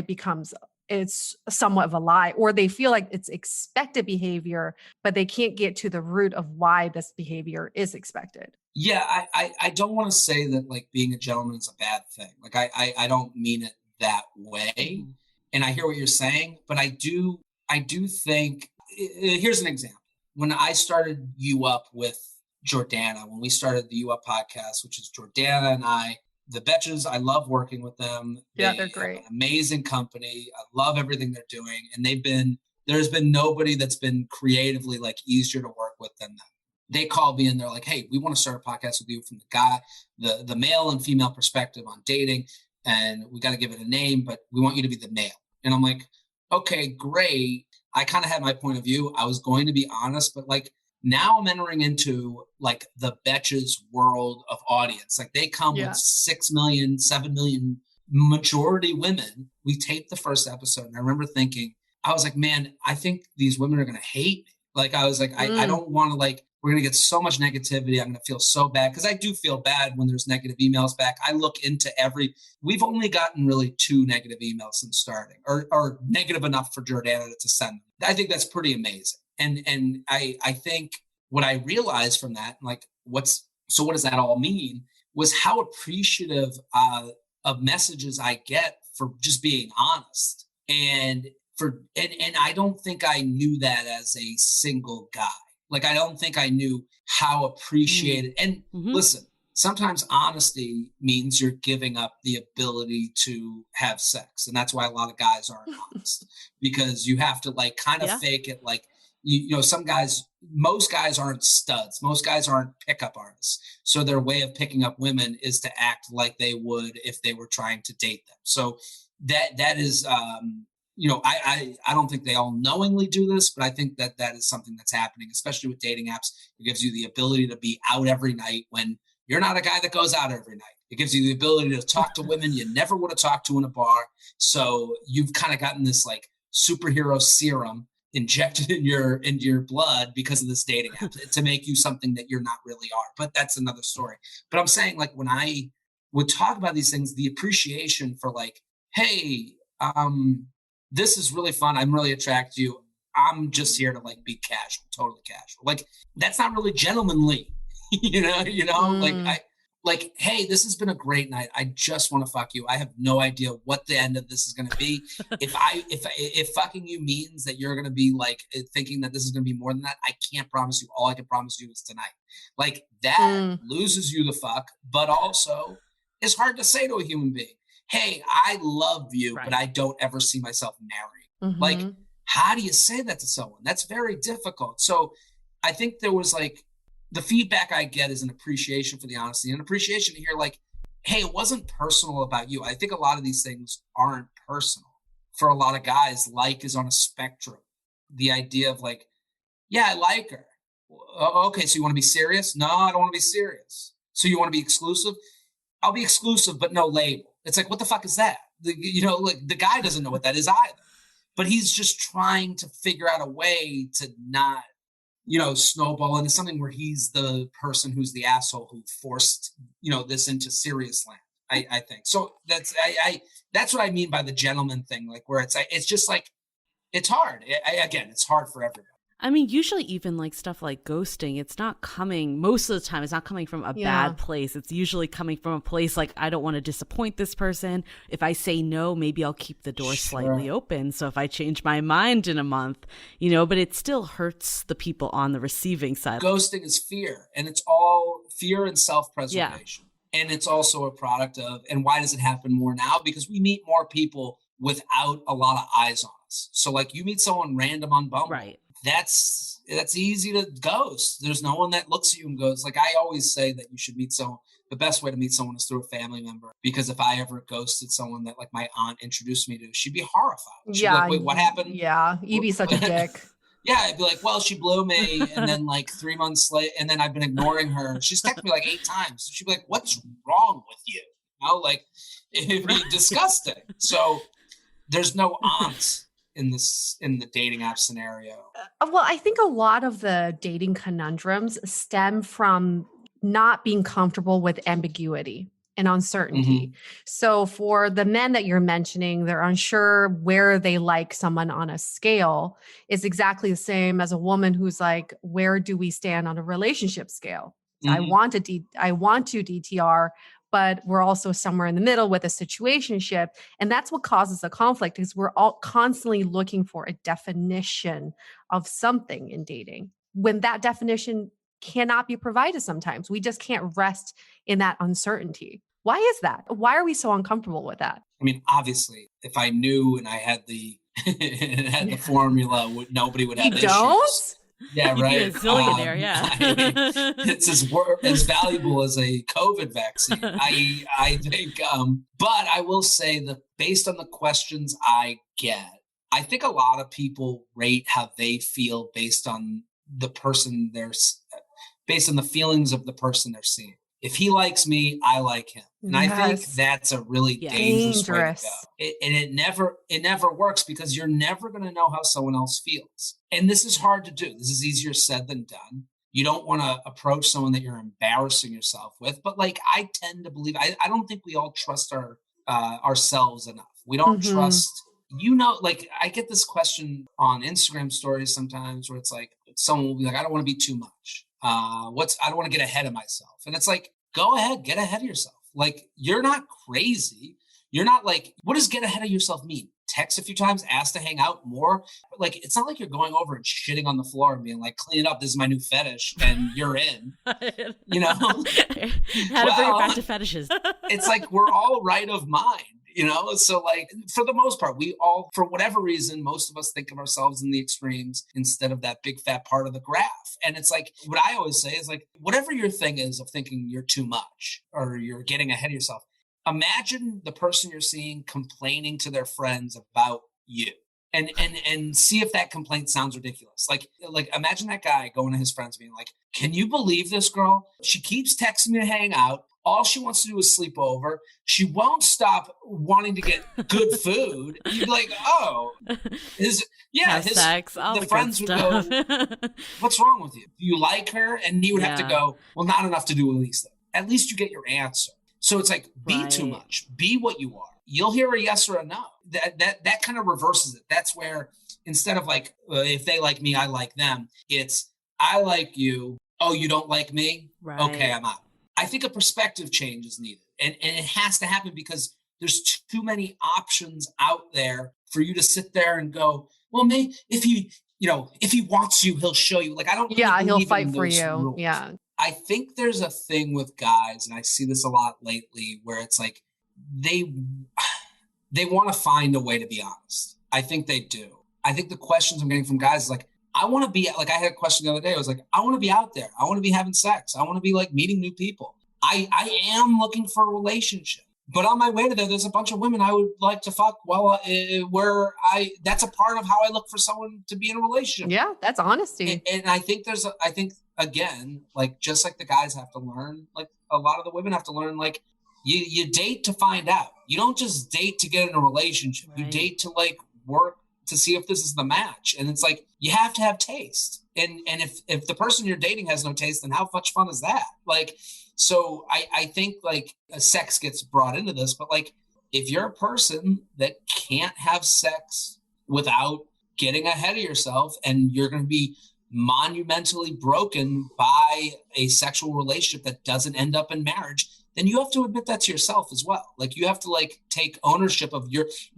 it's somewhat of a lie, or they feel like it's expected behavior, but they can't get to the root of why this behavior is expected. Yeah, I don't want to say that like being a gentleman is a bad thing. Like I don't mean it that way. And I hear what you're saying, but I do think, here's an example. When I started You Up with Jordana, when we started the You Up podcast, which is Jordana and I, the Betches, I love working with them. Yeah, they're great. Have an amazing company. I love everything they're doing. And there's been nobody that's been creatively like easier to work with than them. They called me and they're like, hey, we want to start a podcast with you from the male and female perspective on dating. And we got to give it a name, but we want you to be the male. And I'm like, okay, great. I kind of had my point of view. I was going to be honest, but like now I'm entering into like the Betches world of audience. Like they come with 6 million, 7 million majority women. We taped the first episode, and I remember thinking, I was like, man, I think these women are going to hate me. Like, I was like, I don't want to, like, we're going to get so much negativity. I'm going to feel so bad, because I do feel bad when there's negative emails back. I look into we've only gotten really 2 negative emails since starting, or negative enough for Jordana to send them. I think that's pretty amazing. And I think what I realized from that, like, what does that all mean, was how appreciative of messages I get for just being honest. And I don't think I knew that as a single guy. Like, I don't think I knew how appreciated. And listen, sometimes honesty means you're giving up the ability to have sex. And that's why a lot of guys aren't honest, because you have to, like, kind of fake it. Like, you know, most guys aren't studs. Most guys aren't pickup artists. So their way of picking up women is to act like they would if they were trying to date them. So that is, you know, I don't think they all knowingly do this, but I think that is something that's happening, especially with dating apps. It gives you the ability to be out every night when you're not a guy that goes out every night. It gives you the ability to talk to women you never would have talked to in a bar. So you've kind of gotten this, like, superhero serum injected in your blood because of this dating app to make you something that you're not really are. But that's another story. But I'm saying, like, when I would talk about these things, the appreciation for, like, hey, this is really fun. I'm really attracted to you. I'm just here to, like, be casual, totally casual. Like, that's not really gentlemanly, you know, like, hey, this has been a great night. I just want to fuck you. I have no idea what the end of this is going to be. If fucking you means that you're going to be, like, thinking that this is going to be more than that, I can't promise you. All I can promise you is tonight. Like, that loses you the fuck, but also is hard to say to a human being. Hey, I love you, but I don't ever see myself married. Like, how do you say that to someone? That's very difficult. So I think there was, like, the feedback I get is an appreciation for the honesty, and appreciation to hear, like, hey, it wasn't personal about you. I think a lot of these things aren't personal. For a lot of guys, like, is on a spectrum. The idea of, like, yeah, I like her. Okay, so you want to be serious? No, I don't want to be serious. So you want to be exclusive? I'll be exclusive, but no label. It's like, what the fuck is that? Like, the guy doesn't know what that is either. But he's just trying to figure out a way to not, snowball into something where he's the person who's the asshole who forced, this into serious land. I think. So that's what I mean by the gentleman thing, like, where it's just like, it's hard. Again, it's hard for everybody. I mean, usually even like stuff like ghosting, it's not coming, most of the time, it's not coming from a bad place. It's usually coming from a place like, I don't want to disappoint this person. If I say no, maybe I'll keep the door slightly open. So if I change my mind in a month, but it still hurts the people on the receiving side. Ghosting is fear, and it's all fear and self-preservation. Yeah. And it's also a product of, and why does it happen more now? Because we meet more people without a lot of eyes on us. So, like, you meet someone random on Bumble. Right. That's easy to ghost. There's no one that looks at you and goes, like, I always say that you should meet someone. The best way to meet someone is through a family member, because if I ever ghosted someone that, like, my aunt introduced me to, she'd be horrified. She'd be like, wait, what happened? Yeah, you'd be such a dick. Yeah, I'd be like, well, she blew me, and then, like, 3 months later, and then I've been ignoring her. She's texted me like 8 times. She'd be like, what's wrong with you? Like, it'd be disgusting. So there's no aunts in the dating app scenario. Well, I think a lot of the dating conundrums stem from not being comfortable with ambiguity and uncertainty. Mm-hmm. So for the men that you're mentioning, they're unsure where they like someone on a scale. Is exactly the same as a woman who's like, where do we stand on a relationship scale? Mm-hmm. I want to DTR, but we're also somewhere in the middle with a situationship. And that's what causes the conflict, is we're all constantly looking for a definition of something in dating, when that definition cannot be provided sometimes. We just can't rest in that uncertainty. Why is that? Why are we so uncomfortable with that? I mean, obviously, if I knew and I had the formula, nobody would have issues. Don't? Yeah, right. You'd be a zillionaire, It's as valuable as a COVID vaccine. I think, but I will say that based on the questions I get, I think a lot of people rate how they feel based on the person based on the feelings of the person they're seeing. if he likes me, I like him. And I think that's a really dangerous way to go. And it never works because you're never going to know how someone else feels. And this is hard to do. This is easier said than done. You don't want to approach someone that you're embarrassing yourself with. But like, I tend to believe, I don't think we all trust ourselves enough. We don't trust, like I get this question on Instagram stories sometimes where it's like, someone will be like, I don't want to be too much. I don't want to get ahead of myself. And it's like, go ahead, get ahead of yourself. Like, you're not crazy. You're not like, what does get ahead of yourself mean? Text a few times, ask to hang out more. Like, it's not like you're going over and shitting on the floor and being like, clean it up. This is my new fetish. And you're in, How to bring it back to fetishes. It's like, we're all right of mind. So like, for the most part, we all, for whatever reason, most of us think of ourselves in the extremes instead of that big fat part of the graph. And it's like, what I always say is like, whatever your thing is of thinking you're too much or you're getting ahead of yourself, imagine the person you're seeing complaining to their friends about you. And see if that complaint sounds ridiculous. Like imagine that guy going to his friends being like, can you believe this girl? She keeps texting me to hang out. All she wants to do is sleep over. She won't stop wanting to get good food. You'd be like, oh, sex, all the friends would go, what's wrong with you? Do you like her? And he would have to go, well, not enough to do at least you get your answer. So it's like, be too much, be what you are. You'll hear a yes or a no. That kind of reverses it. That's where instead of like, if they like me, I like them. It's, I like you. Oh, you don't like me? Right. Okay, I'm out. I think a perspective change is needed. And it has to happen because there's too many options out there for you to sit there and go, well, maybe if he wants you, he'll show you. Like, I don't really he'll fight for you. Rules. Yeah. I think there's a thing with guys, and I see this a lot lately, where it's like they want to find a way to be honest. I think they do. I think the questions I'm getting from guys is like, I want to be, like, I had a question the other day. I was like, I want to be out there. I want to be having sex. I want to be like meeting new people. I am looking for a relationship. But on my way to there's a bunch of women I would like to fuck that's a part of how I look for someone to be in a relationship. Yeah, that's honesty. And I think again, like, just like the guys have to learn, like a lot of the women have to learn, like, you date to find out. You don't just date to get in a relationship. Right. You date to like work to see if this is the match. And it's like, you have to have taste. And if the person you're dating has no taste, then how much fun is that? Like, so I think like sex gets brought into this, but like, if you're a person that can't have sex without getting ahead of yourself, and you're going to be monumentally broken by a sexual relationship that doesn't end up in marriage, then you have to admit that to yourself as well. Like, you have to like take ownership of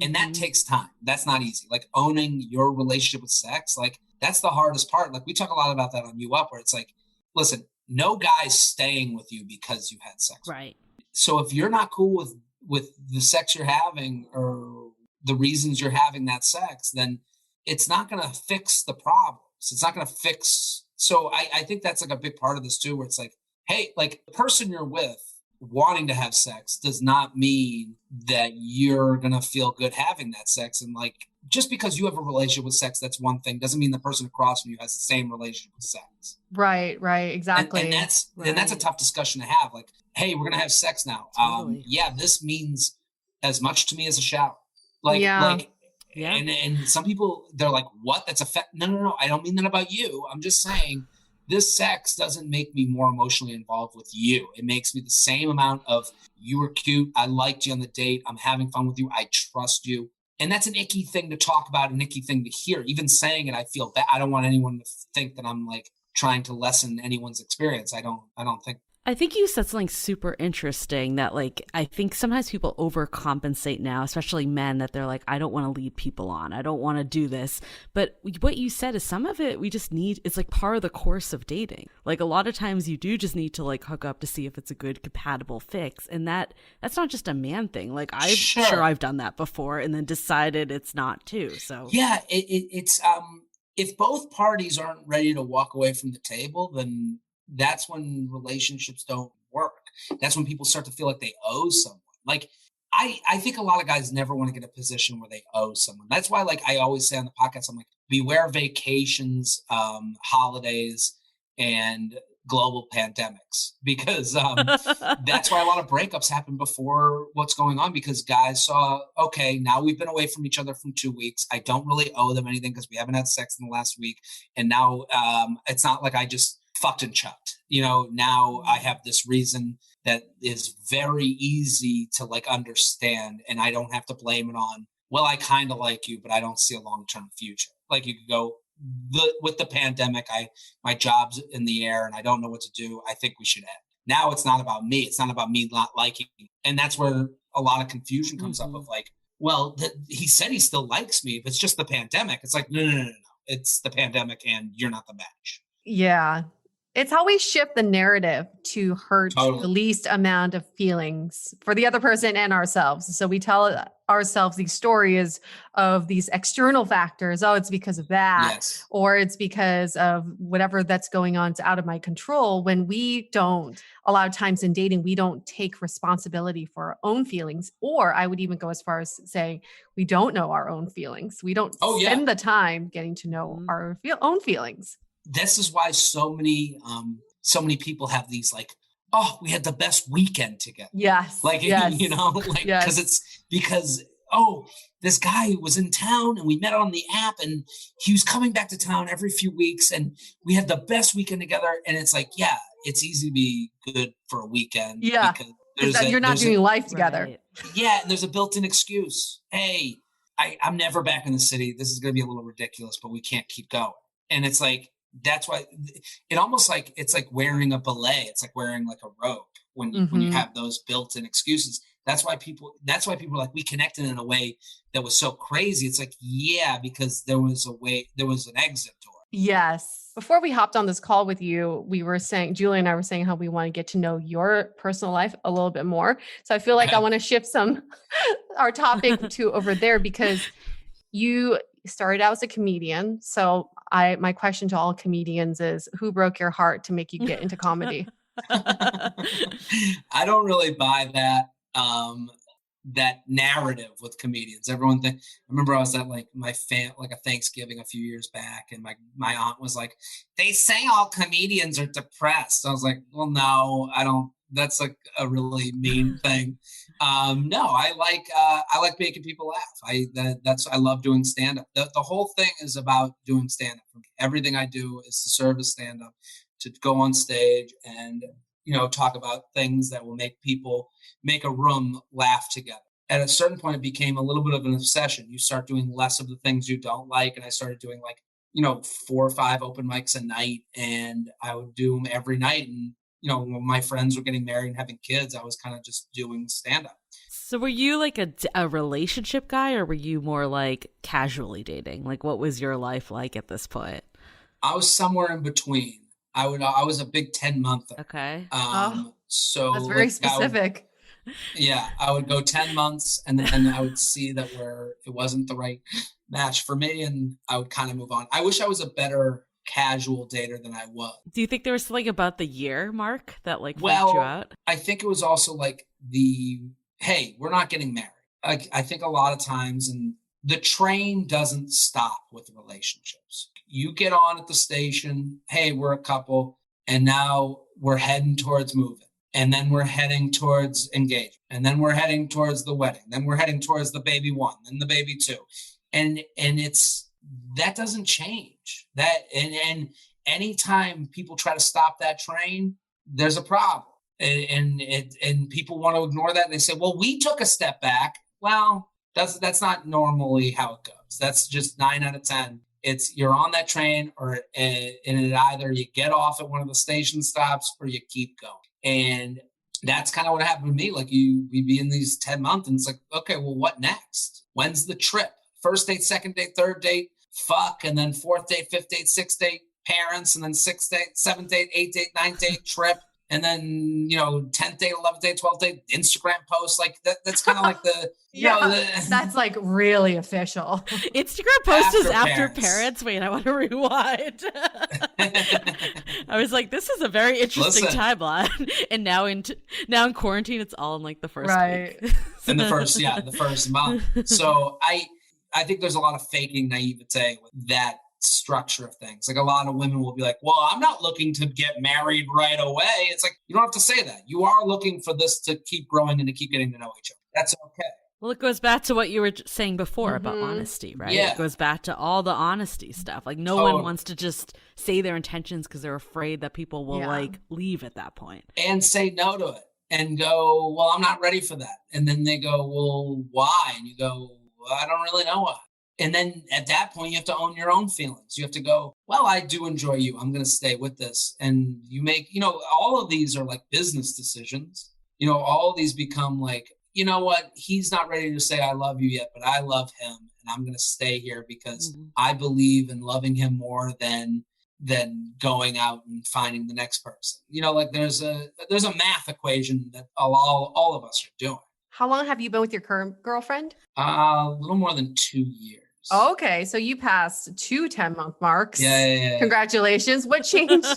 and that takes time. That's not easy. Like, owning your relationship with sex, like, that's the hardest part. Like, we talk a lot about that on You Up, where it's like, listen, no guy's staying with you because you had sex. Right. So if you're not cool with the sex you're having or the reasons you're having that sex, then it's not going to fix the problems. It's not going to fix. So I think that's like a big part of this too, where it's like, hey, like, the person you're with wanting to have sex does not mean that you're going to feel good having that sex. And like, just because you have a relationship with sex, that's one thing, doesn't mean the person across from you has the same relationship with sex. Right, exactly. And that's a tough discussion to have. Like, hey, we're going to have sex now. Totally. This means as much to me as a shower. And some people, they're like, what? That's no. I don't mean that about you. I'm just saying, this sex doesn't make me more emotionally involved with you. It makes me the same amount of, you were cute, I liked you on the date, I'm having fun with you, I trust you. And that's an icky thing to talk about, an icky thing to hear. Even saying it, I feel bad. I don't want anyone to think that I'm like trying to lessen anyone's experience. I don't think. I think you said something super interesting that, like, I think sometimes people overcompensate now, especially men, that they're like, I don't want to lead people on. I don't want to do this. But what you said is some of it we just need, it's like part of the course of dating. Like, a lot of times you do just need to like hook up to see if it's a good compatible fix. And that's not just a man thing. Like, I'm sure I've done that before and then decided it's not too. So yeah, it's if both parties aren't ready to walk away from the table, then that's when relationships don't work. That's when people start to feel like they owe someone. Like, I think a lot of guys never want to get in a position where they owe someone. That's why, like, I always say on the podcast, I'm like, beware vacations, holidays, and global pandemics, because that's why a lot of breakups happen before what's going on, because guys saw, okay, now we've been away from each other from 2 weeks. I don't really owe them anything because we haven't had sex in the last week. And now it's not like I just fucked and chucked. Now I have this reason that is very easy to like understand, and I don't have to blame it on, well, I kind of like you, but I don't see a long-term future. Like you could go, with the pandemic, my job's in the air and I don't know what to do. I think we should end. Now it's not about me. It's not about me not liking you. And that's where a lot of confusion comes up of like, well, he said he still likes me, but it's just the pandemic. It's like, no. It's the pandemic and you're not the match. Yeah. It's how we shift the narrative to hurt Totally. the least amount of feelings for the other person and ourselves. So we tell ourselves these stories of these external factors. Oh, it's because of that. Yes. Or it's because of whatever that's going on. It's out of my control. When we don't, a lot of times in dating, we don't take responsibility for our own feelings. Or I would even go as far as saying we don't know our own feelings. We don't spend the time getting to know our own feelings. This is why so many people have these like, oh, we had the best weekend together. Yes. Like, because, oh, this guy was in town and we met on the app and he was coming back to town every few weeks and we had the best weekend together. And it's like, yeah, it's easy to be good for a weekend. Yeah. Because you're not doing life together. Right. Yeah. And there's a built-in excuse. Hey, I'm never back in the city. This is going to be a little ridiculous, but we can't keep going. And it's like, that's why it almost like it's like wearing a belay. It's like wearing like a rope when you have those built-in excuses. That's why people are like, we connected in a way that was so crazy. It's like, yeah, because there was an exit door. Yes. Before we hopped on this call with you, Julie and I were saying how we want to get to know your personal life a little bit more. So I feel like I want to shift our topic to over there, because you started out as a comedian. So my question to all comedians is, who broke your heart to make you get into comedy? I don't really buy that narrative with comedians. I remember I was at like a Thanksgiving a few years back, and my aunt was like, they say all comedians are depressed. I was like, well, no, I don't. That's like a really mean thing. No, I like making people laugh. I love doing stand-up. The whole thing is about doing stand-up for me. Everything I do is to serve as stand-up, to go on stage and, talk about things that will make a room laugh together. At a certain point, it became a little bit of an obsession. You start doing less of the things you don't like. And I started doing 4 or 5 open mics a night, and I would do them every night. And, when my friends were getting married and having kids, I was kind of just doing stand-up. So were you like a relationship guy, or were you more like casually dating? Like, what was your life like at this point? I was somewhere in between. I was a big 10-monther. Okay. So that's very specific. I would go 10 months and then I would see that where it wasn't the right match for me, and I would kind of move on. I wish I was a better casual dater than I was. Do you think there was something about the year mark that freaked you out? I think it was also like hey, we're not getting married. I think a lot of times, and the train doesn't stop with relationships. You get on at the station, hey, we're a couple, and now we're heading towards moving. And then we're heading towards engagement. And then we're heading towards the wedding. Then we're heading towards the baby 1, then the baby 2. And that doesn't change. And anytime people try to stop that train, there's a problem. And people want to ignore that. And they say, well, we took a step back. Well, that's not normally how it goes. That's just 9 out of 10. It's you're on that train, and it either you get off at one of the station stops or you keep going. And that's kind of what happened with me. Like we'd be in these 10 months, and it's like, okay, well, what next? When's the trip? First date, second date, third date, fuck, and then 4th date, 5th date, 6th date, parents, and then 6th date, 7th date, 8th date, 9th date, trip. And then, 10th date, 11th date, 12th date, Instagram post. Like that's kind of like the, that's like really official. Instagram post is after parents. Wait, I want to rewind. I was like, this is a very interesting timeline. And now in quarantine, it's all in like the first week. In the first month. So I think there's a lot of faking naivete with that structure of things. Like a lot of women will be like, well, I'm not looking to get married right away. It's like, you don't have to say that. You are looking for this to keep growing and to keep getting to know each other. That's okay. Well, it goes back to what you were saying before about honesty, right? Yeah. It goes back to all the honesty stuff. Like no one wants to just say their intentions because they're afraid that people will like leave at that point. And say no to it and go, well, I'm not ready for that. And then they go, well, why? And you go, well, I don't really know why. And then at that point, you have to own your own feelings. You have to go, well, I do enjoy you. I'm going to stay with this. And you make, all of these are like business decisions. All of these become like, you know what? He's not ready to say I love you yet, but I love him. And I'm going to stay here because I believe in loving him more than going out and finding the next person. Like there's a math equation that all of us are doing. How long have you been with your current girlfriend? A little more than 2 years. Oh, okay. So you passed 2 10-month marks. Yeah. Congratulations. What changed?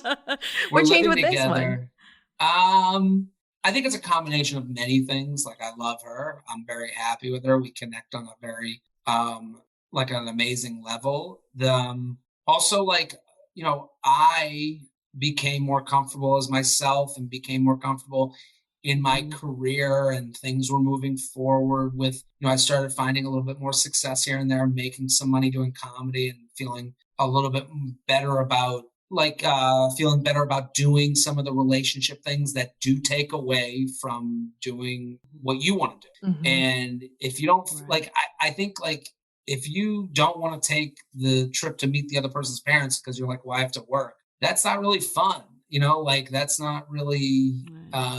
What changed with together. this one? I think it's a combination of many things. Like I love her. I'm very happy with her. We connect on a very, like an amazing level. Also like, I became more comfortable as myself and became more comfortable in my career, and things were moving forward with, I started finding a little bit more success here and there, making some money doing comedy and feeling a little bit better about doing some of the relationship things that do take away from doing what you want to do. And if you don't I think like, if you don't want to take the trip to meet the other person's parents because you're like, well, I have to work, that's not really fun. Like that's not really,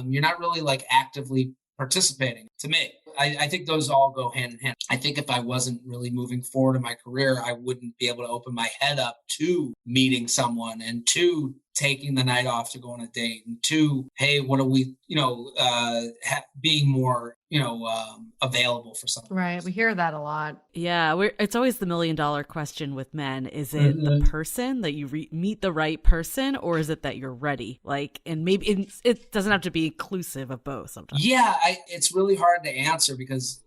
you're not really like actively participating to me. I think those all go hand in hand. I think if I wasn't really moving forward in my career, I wouldn't be able to open my head up to meeting someone and to taking the night off to go on a date and to, hey, what are we, being more, available for something. Right. We hear that a lot. Yeah. It's always the $1 million question with men. Is it the person that you meet the right person, or is it that you're ready? Like, and maybe it doesn't have to be inclusive of both sometimes. Yeah. It's really hard to answer because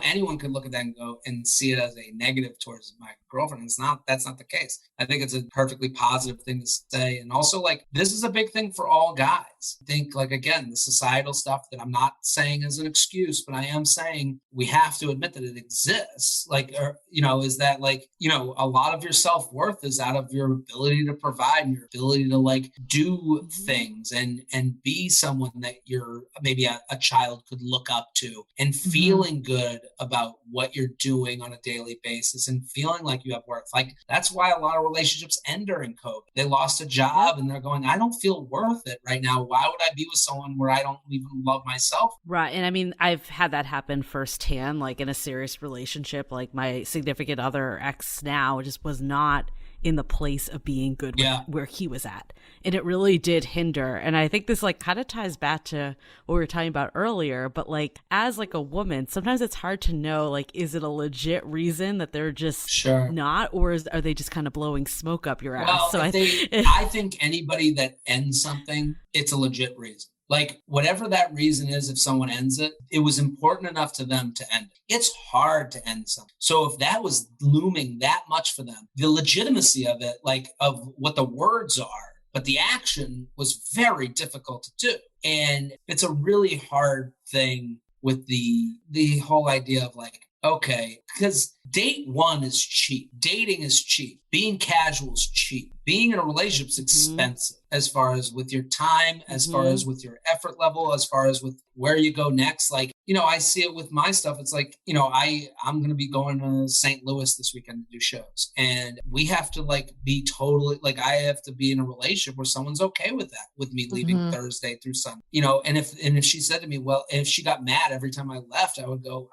anyone could look at that and go and see it as a negative towards my girlfriend. That's not the case. I think it's a perfectly positive thing to say. And also like, this is a big thing for all guys. I think like, again, the societal stuff that I'm not saying as an excuse, but I am saying we have to admit that it exists. Like, is that like, a lot of your self-worth is out of your ability to provide and your ability to like do things and be someone that you're maybe a child could look up to, and feeling good about what you're doing on a daily basis and feeling like you have worth. Like that's why a lot of relationships end during COVID. They lost a job and they're going, I don't feel worth it right now. Why would I be with someone where I don't even love myself? Right. And I mean, I've had that happen firsthand, like in a serious relationship. Like my significant other, or ex now, just was not in the place of being good where he was at. And it really did hinder. And I think this like kind of ties back to what we were talking about earlier, but like as like a woman, sometimes it's hard to know, like, is it a legit reason that they're just not, or are they just kind of blowing smoke up your ass? Well, So I think anybody that ends something, it's a legit reason. Like whatever that reason is, if someone ends it, it was important enough to them to end it. It's hard to end something. So if that was looming that much for them, the legitimacy of it, like of what the words are, but the action was very difficult to do. And it's a really hard thing with the whole idea of like, okay, because date one is cheap. Dating is cheap. Being casual is cheap. Being in a relationship is expensive as far as with your time, as far as with your effort level, as far as with where you go next. Like, I see it with my stuff. It's like, I'm going to be going to St. Louis this weekend to do shows. And we have to like be totally, like I have to be in a relationship where someone's okay with that, with me leaving Thursday through Sunday. And if she said to me, well, if she got mad every time I left, I would go,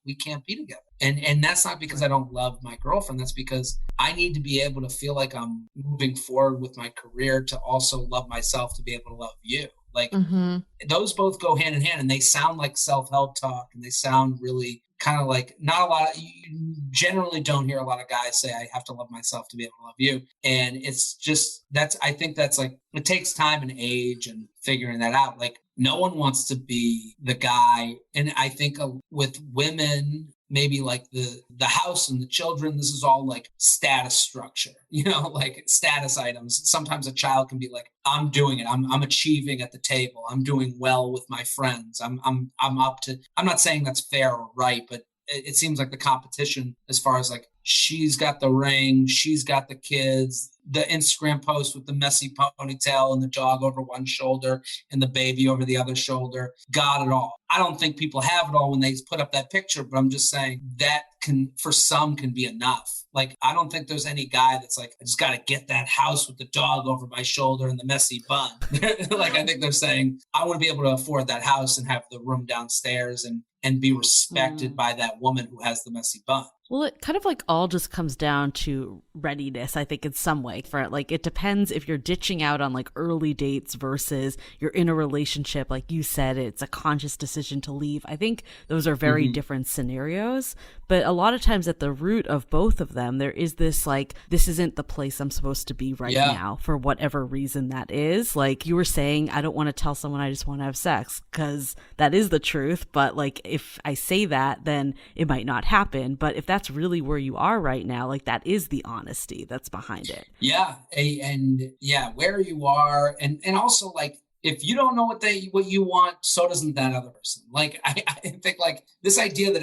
we can't be together. And that's not because I don't love my girlfriend. That's because I need to be able to feel like I'm moving forward with my career to also love myself, to be able to love you. Like those both go hand in hand, and they sound like self-help talk, and they sound really kind of like you generally don't hear a lot of guys say, I have to love myself to be able to love you. And it's just, I think that's like, it takes time and age and figuring that out. Like no one wants to be the guy. And I think with women, maybe like the house and the children, this is all like status structure, like status items. Sometimes a child can be like, I'm doing it. I'm achieving at the table. I'm doing well with my friends. I'm up to, I'm not saying that's fair or right, but it seems like the competition as far as like, she's got the ring, she's got the kids, the Instagram post with the messy ponytail and the dog over one shoulder and the baby over the other shoulder, got it all. I don't think people have it all when they put up that picture, but I'm just saying that can, for some, can be enough. Like, I don't think there's any guy that's like, I just got to get that house with the dog over my shoulder and the messy bun. Like, I think they're saying, I want to be able to afford that house and have the room downstairs and be respected by that woman who has the messy bun. Well, it kind of like all just comes down to readiness, I think, in some way. For like, it depends if you're ditching out on like early dates versus you're in a relationship. Like you said, it's a conscious decision to leave. I think those are very different scenarios. But a lot of times at the root of both of them, there is this like, this isn't the place I'm supposed to be right now for whatever reason that is. Like you were saying, I don't want to tell someone I just want to have sex because that is the truth. But like, if I say that, then it might not happen. But if that's really where you are right now, like that is the honesty that's behind it. Yeah. And where you are. And also like, if you don't know what you want, so doesn't that other person. Like, I think like this idea that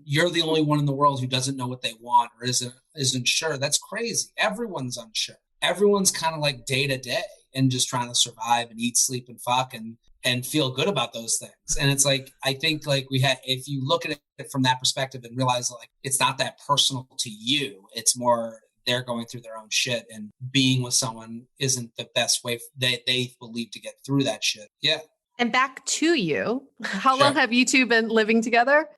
you're the only one in the world who doesn't know what they want or isn't sure. That's crazy. Everyone's unsure. Everyone's kind of like day to day and just trying to survive and eat, sleep, and fuck and feel good about those things. And it's like, I think like if you look at it from that perspective and realize like, it's not that personal to you, it's more they're going through their own shit and being with someone isn't the best way they believe to get through that shit. Yeah. And back to you. How long have you two been living together?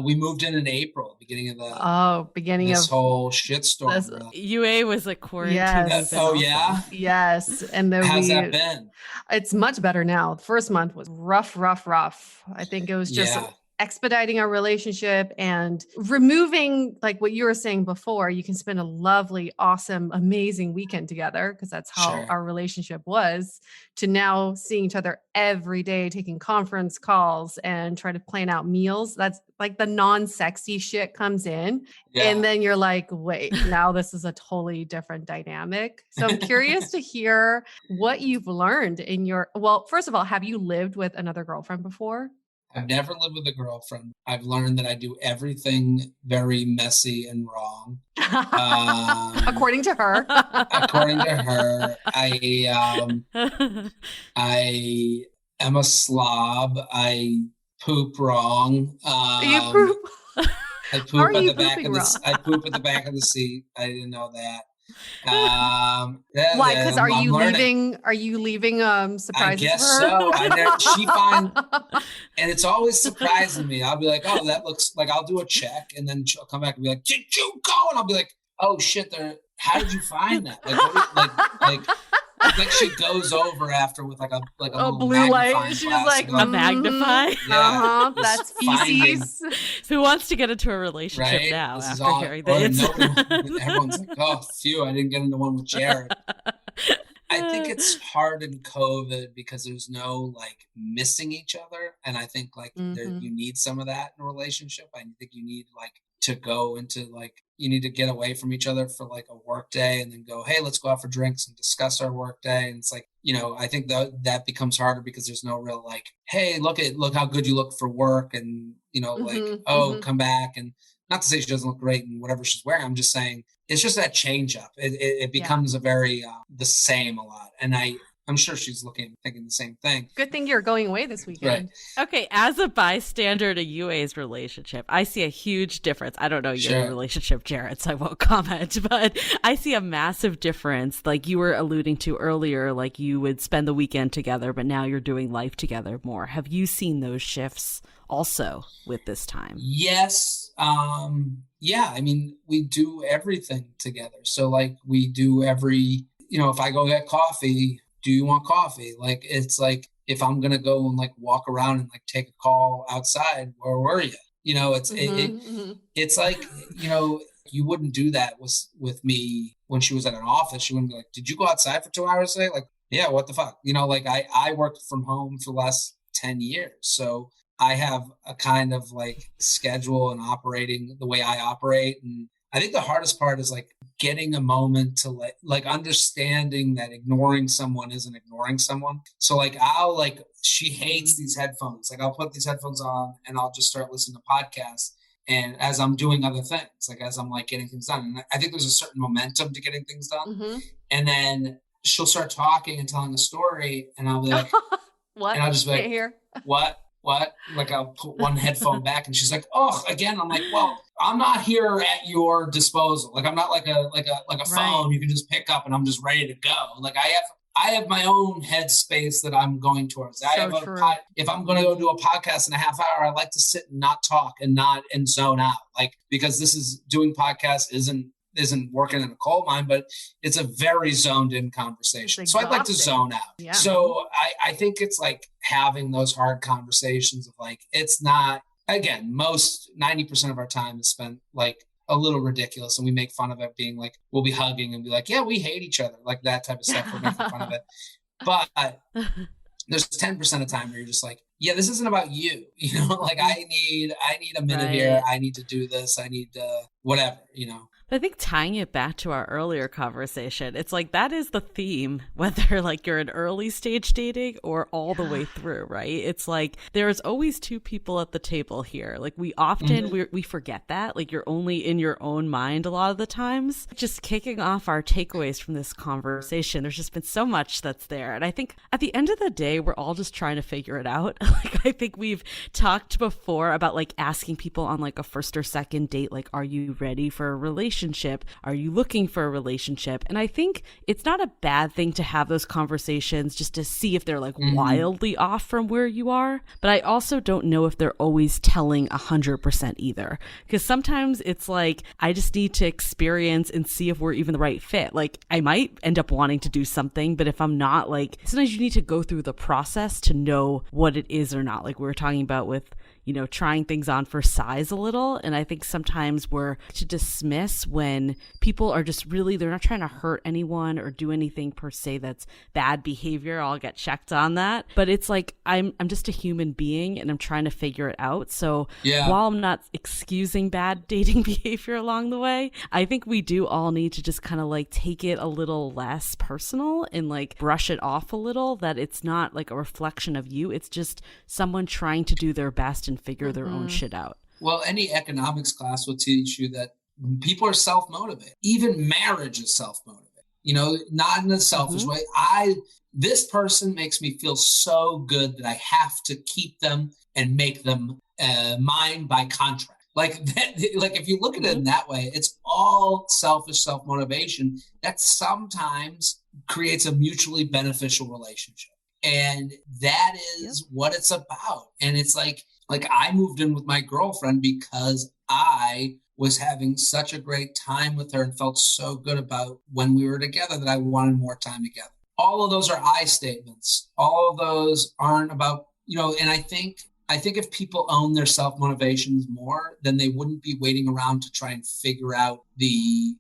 We moved in April, beginning of this whole shitstorm. UA was a quarantine. Yes. Oh yeah. Yes. And then how's that been? It's much better now. The first month was rough. I think it was just expediting our relationship and removing like what you were saying before. You can spend a lovely, awesome, amazing weekend together because that's how our relationship was, to now seeing each other every day, taking conference calls and try to plan out meals. That's like the non-sexy shit comes in. Yeah. And then you're like, wait, now this is a totally different dynamic. So I'm curious to hear what you've learned well, first of all, have you lived with another girlfriend before? I've never lived with a girlfriend. I've learned that I do everything very messy and wrong. According to her. According to her, I am a slob. I poop wrong. You poop? I poop at the back of I poop at the back of the seat. I didn't know that. Why? Because are you leaving surprises? I guess for her? so. She finds, and it's always surprising me. I'll be like, oh, that looks like, I'll do a check, and then she'll come back and be like, did you go? And I'll be like, oh shit, how did you find that? Like she goes over after with like a blue light. She's like a magnify. Yeah, that's feces. Who wants to get into a relationship now after hearing this? Everyone's like, oh, phew, I didn't get into one with Jared. I think it's hard in COVID because there's no like missing each other, and I think like you need some of that in a relationship. I think you need like to go into like, you need to get away from each other for like a work day and then go, hey, let's go out for drinks and discuss our work day. And it's like, I think that becomes harder because there's no real like, hey, look how good you look for work. And, come back. And not to say she doesn't look great in whatever she's wearing. I'm just saying it's just that change up. It becomes a very, the same a lot. And I'm sure she's thinking the same thing. Good thing you're going away this weekend. Right. Okay, as a bystander to UA's relationship, I see a huge difference. I don't know your relationship, Jared, so I won't comment, but I see a massive difference. Like you were alluding to earlier, like you would spend the weekend together, but now you're doing life together more. Have you seen those shifts also with this time? Yes. Yeah, I mean, we do everything together. So like we do if I go get coffee, do you want coffee? Like, it's like, if I'm going to go and like walk around and like take a call outside, where were you? It's like, you wouldn't do that with me when she was at an office. She wouldn't be like, did you go outside for 2 hours today? Like, yeah, what the fuck? Like I worked from home for the last 10 years. So I have a kind of like schedule and operating the way I operate. And I think the hardest part is like getting a moment to like understanding that ignoring someone isn't ignoring someone. So like she hates these headphones. Like I'll put these headphones on and I'll just start listening to podcasts. And as I'm doing other things, like as I'm like getting things done, and I think there's a certain momentum to getting things done. Mm-hmm. And then she'll start talking and telling a story, and I'll be like, what? And I'll just be like, Can't hear. What? Like I'll put one headphone back, and she's like, oh, again. I'm like, well, I'm not here at your disposal. Like I'm not like a phone you can just pick up and I'm just ready to go. Like I have my own headspace that I'm going towards. If I'm going to go do a podcast in a half hour, I like to sit and not talk and zone out. Like, because doing podcasts isn't working in a coal mine, but it's a very zoned in conversation. So I'd like to zone out. Yeah. So I think it's like having those hard conversations of like, it's not, again, 90% of our time is spent like a little ridiculous, and we make fun of it being like, we'll be hugging and be like, yeah, we hate each other, like that type of stuff. We're making fun of it. But there's 10% of the time where you're just like, yeah, this isn't about you. You know, like I need a minute here. I need to do this. I need to whatever, you know. I think tying it back to our earlier conversation, it's like that is the theme, whether like you're in early stage dating or all the way through, right? It's like there's always two people at the table here. Like we often, we forget that. Like you're only in your own mind a lot of the times. Just kicking off our takeaways from this conversation, there's just been so much that's there. And I think at the end of the day, we're all just trying to figure it out. Like I think we've talked before about like asking people on like a first or second date, like, are you ready for a relationship? Are you looking for a relationship? And I think it's not a bad thing to have those conversations just to see if they're like wildly off from where you are. But I also don't know if they're always telling 100% either. Because sometimes it's like, I just need to experience and see if we're even the right fit. Like I might end up wanting to do something, but if I'm not, like sometimes you need to go through the process to know what it is or not. Like we were talking about with, you know, trying things on for size a little. And I think sometimes we're to dismiss when people are just really, they're not trying to hurt anyone or do anything per se that's bad behavior. I'll get checked on that. But it's like, I'm just a human being and I'm trying to figure it out. So while I'm not excusing bad dating behavior along the way, I think we do all need to just kind of like take it a little less personal and like brush it off a little, that it's not like a reflection of you. It's just someone trying to do their best and figure their own shit out. Well, any economics class will teach you that people are self-motivated. Even marriage is self-motivated. You know, not in a selfish way. This person makes me feel so good that I have to keep them and make them mine by contract. Like that, like if you look at it in that way, it's all selfish self-motivation that sometimes creates a mutually beneficial relationship. And that is what it's about. And it's like I moved in with my girlfriend because I was having such a great time with her and felt so good about when we were together that I wanted more time together. All of those are I statements. All of those aren't about, you know, and I think if people own their self-motivations more, then they wouldn't be waiting around to try and figure out the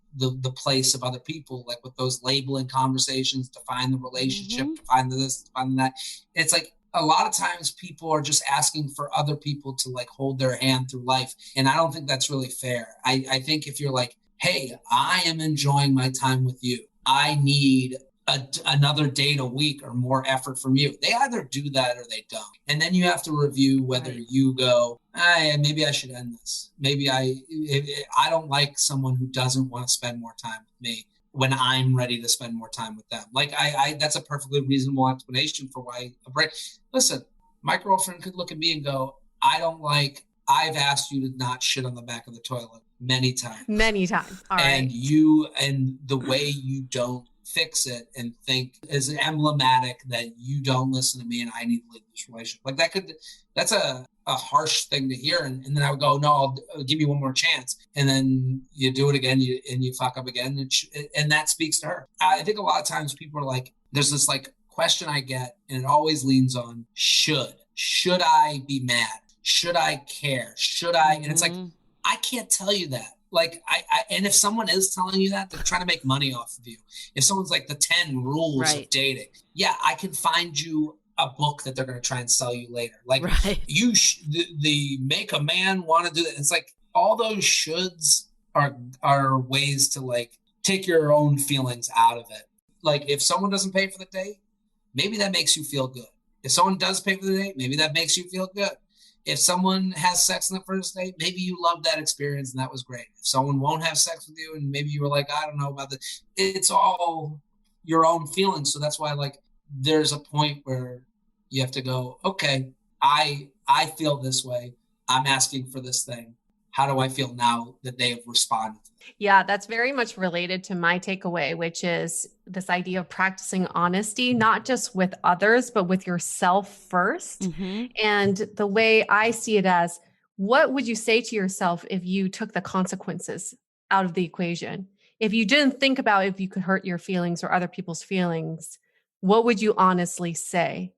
place of other people, like with those labeling conversations, to find the relationship, to find this, to find that. It's like, a lot of times people are just asking for other people to like hold their hand through life. And I don't think that's really fair. I think if you're like, hey, I am enjoying my time with you, I need another date a week or more effort from you. They either do that or they don't. And then you have to review whether you go, maybe I should end this. Maybe I don't like someone who doesn't want to spend more time with me when I'm ready to spend more time with them. Like I that's a perfectly reasonable explanation for why a break. Listen, my girlfriend could look at me and go, I've asked you to not shit on the back of the toilet many times. All right. And the way you don't fix it and think is emblematic that you don't listen to me and I need to leave this relationship. Like that's a harsh thing to hear. And then I would go, no, I'll give you one more chance. And then you do it again and you fuck up again. And that speaks to her. I think a lot of times people are like, there's this like question I get and it always leans on should I be mad? Should I care? Should I? And it's like, I can't tell you that. Like and if someone is telling you that, they're trying to make money off of you. If someone's like the 10 rules of dating, I can find you a book that they're going to try and sell you later. Like Right. the make a man want to do that. It's like all those shoulds are ways to like take your own feelings out of it. Like if someone doesn't pay for the date, maybe that makes you feel good. If someone does pay for the date, maybe that makes you feel good. If someone has sex on the first date, maybe you loved that experience and that was great. If someone won't have sex with you and maybe you were like, I don't know about this, it's all your own feelings. So that's why like there's a point where you have to go, okay, I feel this way. I'm asking for this thing. How do I feel now that they have responded? Yeah, that's very much related to my takeaway, which is this idea of practicing honesty, not just with others, but with yourself first. Mm-hmm. And the way I see it as, what would you say to yourself if you took the consequences out of the equation? If you didn't think about if you could hurt your feelings or other people's feelings, what would you honestly say?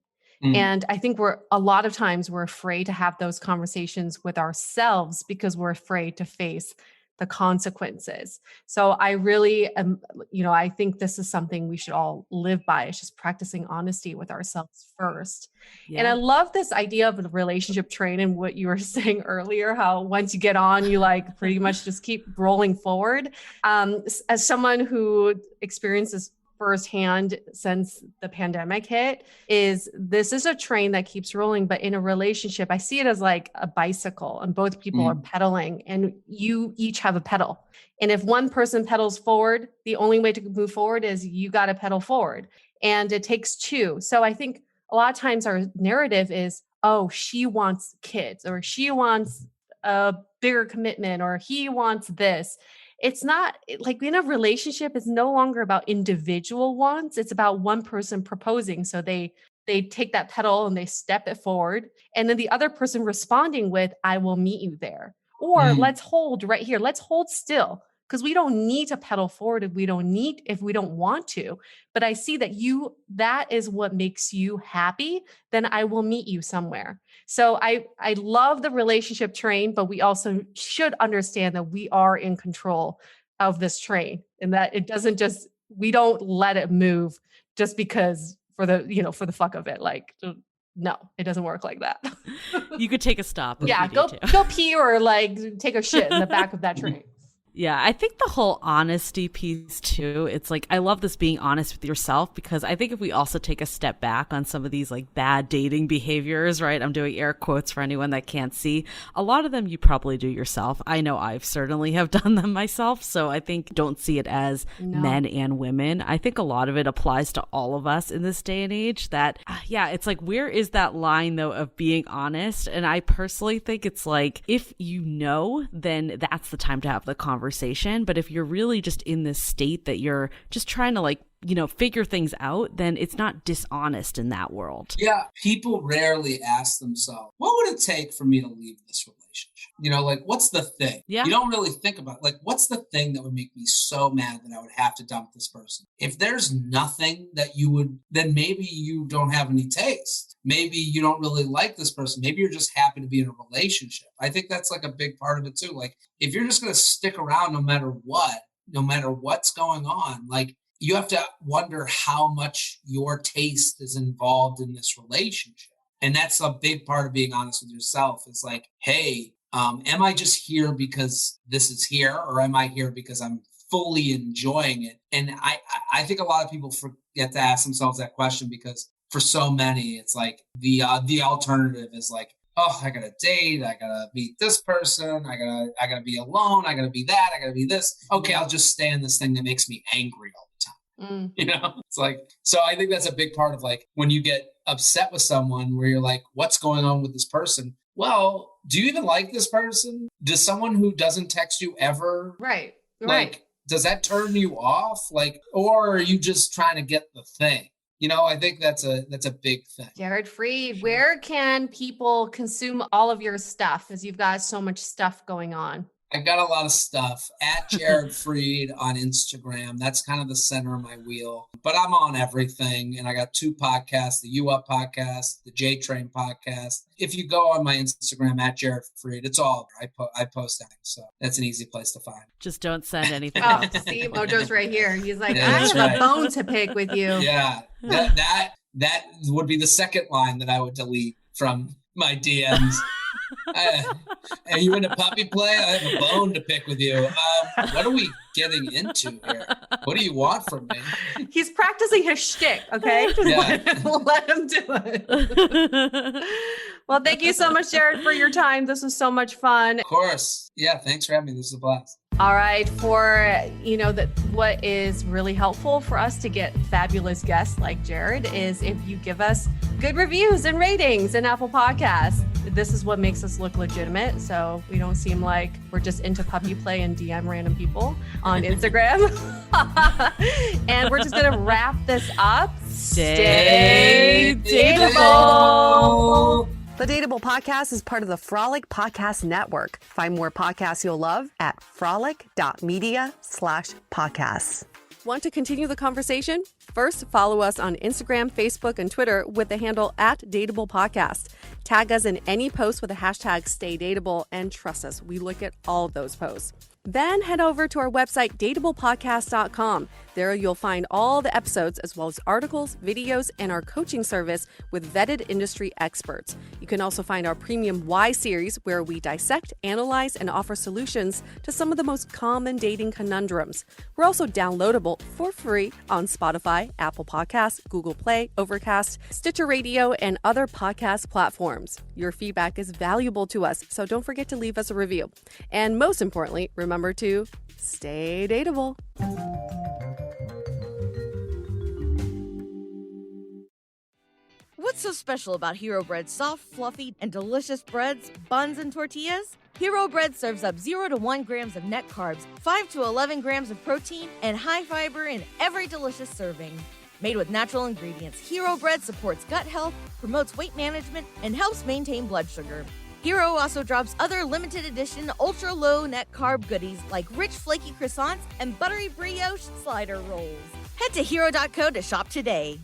And I think a lot of times we're afraid to have those conversations with ourselves because we're afraid to face the consequences. So I really am, I think this is something we should all live by. It's just practicing honesty with ourselves first. Yeah. And I love this idea of the relationship train and what you were saying earlier, how once you get on, you like pretty much just keep rolling forward. As someone who experiences firsthand since the pandemic hit, this is a train that keeps rolling, but in a relationship, I see it as like a bicycle and both people are pedaling and you each have a pedal. And if one person pedals forward, the only way to move forward is you got to pedal forward, and it takes two. So I think a lot of times our narrative is, oh, she wants kids or she wants a bigger commitment or he wants this. It's not like in a relationship, it's no longer about individual wants. It's about one person proposing. So they take that pedal and they step it forward. And then the other person responding with, I will meet you there. Or let's hold right here. Let's hold still. Because we don't need to pedal forward if we don't want to. But I see that is what makes you happy, then I will meet you somewhere. So I love the relationship train, but we also should understand that we are in control of this train and that it doesn't we don't let it move just because for the fuck of it. Like, no, it doesn't work like that. You could take a stop. Yeah, go pee or like take a shit in the back of that train. Yeah, I think the whole honesty piece too, it's like, I love this being honest with yourself, because I think if we also take a step back on some of these like bad dating behaviors, right? I'm doing air quotes for anyone that can't see. A lot of them you probably do yourself. I know I've certainly have done them myself. So I think don't see it as men and women. I think a lot of it applies to all of us in this day and age that, yeah, it's like, where is that line though of being honest? And I personally think it's like, if you know, then that's the time to have the conversation. But if you're really just in this state that you're just trying to like, figure things out, then it's not dishonest in that world. Yeah. People rarely ask themselves, what would it take for me to leave this relationship? Like, what's the thing? Yeah. You don't really think about it. Like, what's the thing that would make me so mad that I would have to dump this person? If there's nothing that you would, then maybe you don't have any taste. Maybe you don't really like this person. Maybe you're just happy to be in a relationship. I think that's like a big part of it too. Like, if you're just going to stick around no matter what's going on, like, you have to wonder how much your taste is involved in this relationship. And that's a big part of being honest with yourself. Is like, hey, am I just here because this is here, or am I here because I'm fully enjoying it? And I think a lot of people forget to ask themselves that question, because for so many, it's like the alternative is like, oh, I gotta date, I gotta meet this person, I gotta be alone, I gotta be that, I gotta be this. Okay, I'll just stay in this thing that makes me angry all the time. It's like, so I think that's a big part of like, when you get upset with someone where you're like, what's going on with this person? Well, do you even like this person? Does someone who doesn't text you ever? Right. Like, does that turn you off? Like, or are you just trying to get the thing? I think that's a big thing. Jared Freid, where can people consume all of your stuff, as you've got so much stuff going on? I've got a lot of stuff at Jared Freid on Instagram. That's kind of the center of my wheel. But I'm on everything. And I got 2 podcasts, the U Up podcast, the JTrain podcast. If you go on my Instagram at Jared Freid, it's all there. I post everything. So that's an easy place to find. Just don't send anything. See, Mojo's right here. He's like, I have a bone to pick with you. Yeah. That that would be the second line that I would delete from my DMs. Are you in a puppy play? I have a bone to pick with you. What are we getting into here? What do you want from me? He's practicing his shtick, okay? Just let him do it. Well, thank you so much, Jared, for your time. This was so much fun. Of course. Yeah, thanks for having me. This is a blast. All right, for what is really helpful for us to get fabulous guests like Jared is if you give us good reviews and ratings in Apple Podcasts. This is what makes us look legitimate, so we don't seem like we're just into puppy play and DM random people on Instagram. And we're just gonna wrap this up. Stay dateable. The Dateable Podcast is part of the Frolic Podcast Network. Find more podcasts you'll love at frolic.media/podcasts. Want to continue the conversation? First, follow us on Instagram, Facebook, and Twitter with the handle @DateablePodcast. Tag us in any post with the hashtag StayDateable, and trust us, we look at all of those posts. Then head over to our website, dateablepodcast.com. There you'll find all the episodes as well as articles, videos, and our coaching service with vetted industry experts. You can also find our premium Why series where we dissect, analyze, and offer solutions to some of the most common dating conundrums. We're also downloadable for free on Spotify, Apple Podcasts, Google Play, Overcast, Stitcher Radio, and other podcast platforms. Your feedback is valuable to us, so don't forget to leave us a review. And most importantly, remember to stay dateable. What's so special about Hero Bread's soft, fluffy, and delicious breads, buns, and tortillas? Hero Bread serves up 0 to 1 grams of net carbs, 5 to 11 grams of protein, and high fiber in every delicious serving. Made with natural ingredients, Hero Bread supports gut health, promotes weight management, and helps maintain blood sugar. Hero also drops other limited edition ultra-low net carb goodies like rich flaky croissants and buttery brioche slider rolls. Head to hero.co to shop today.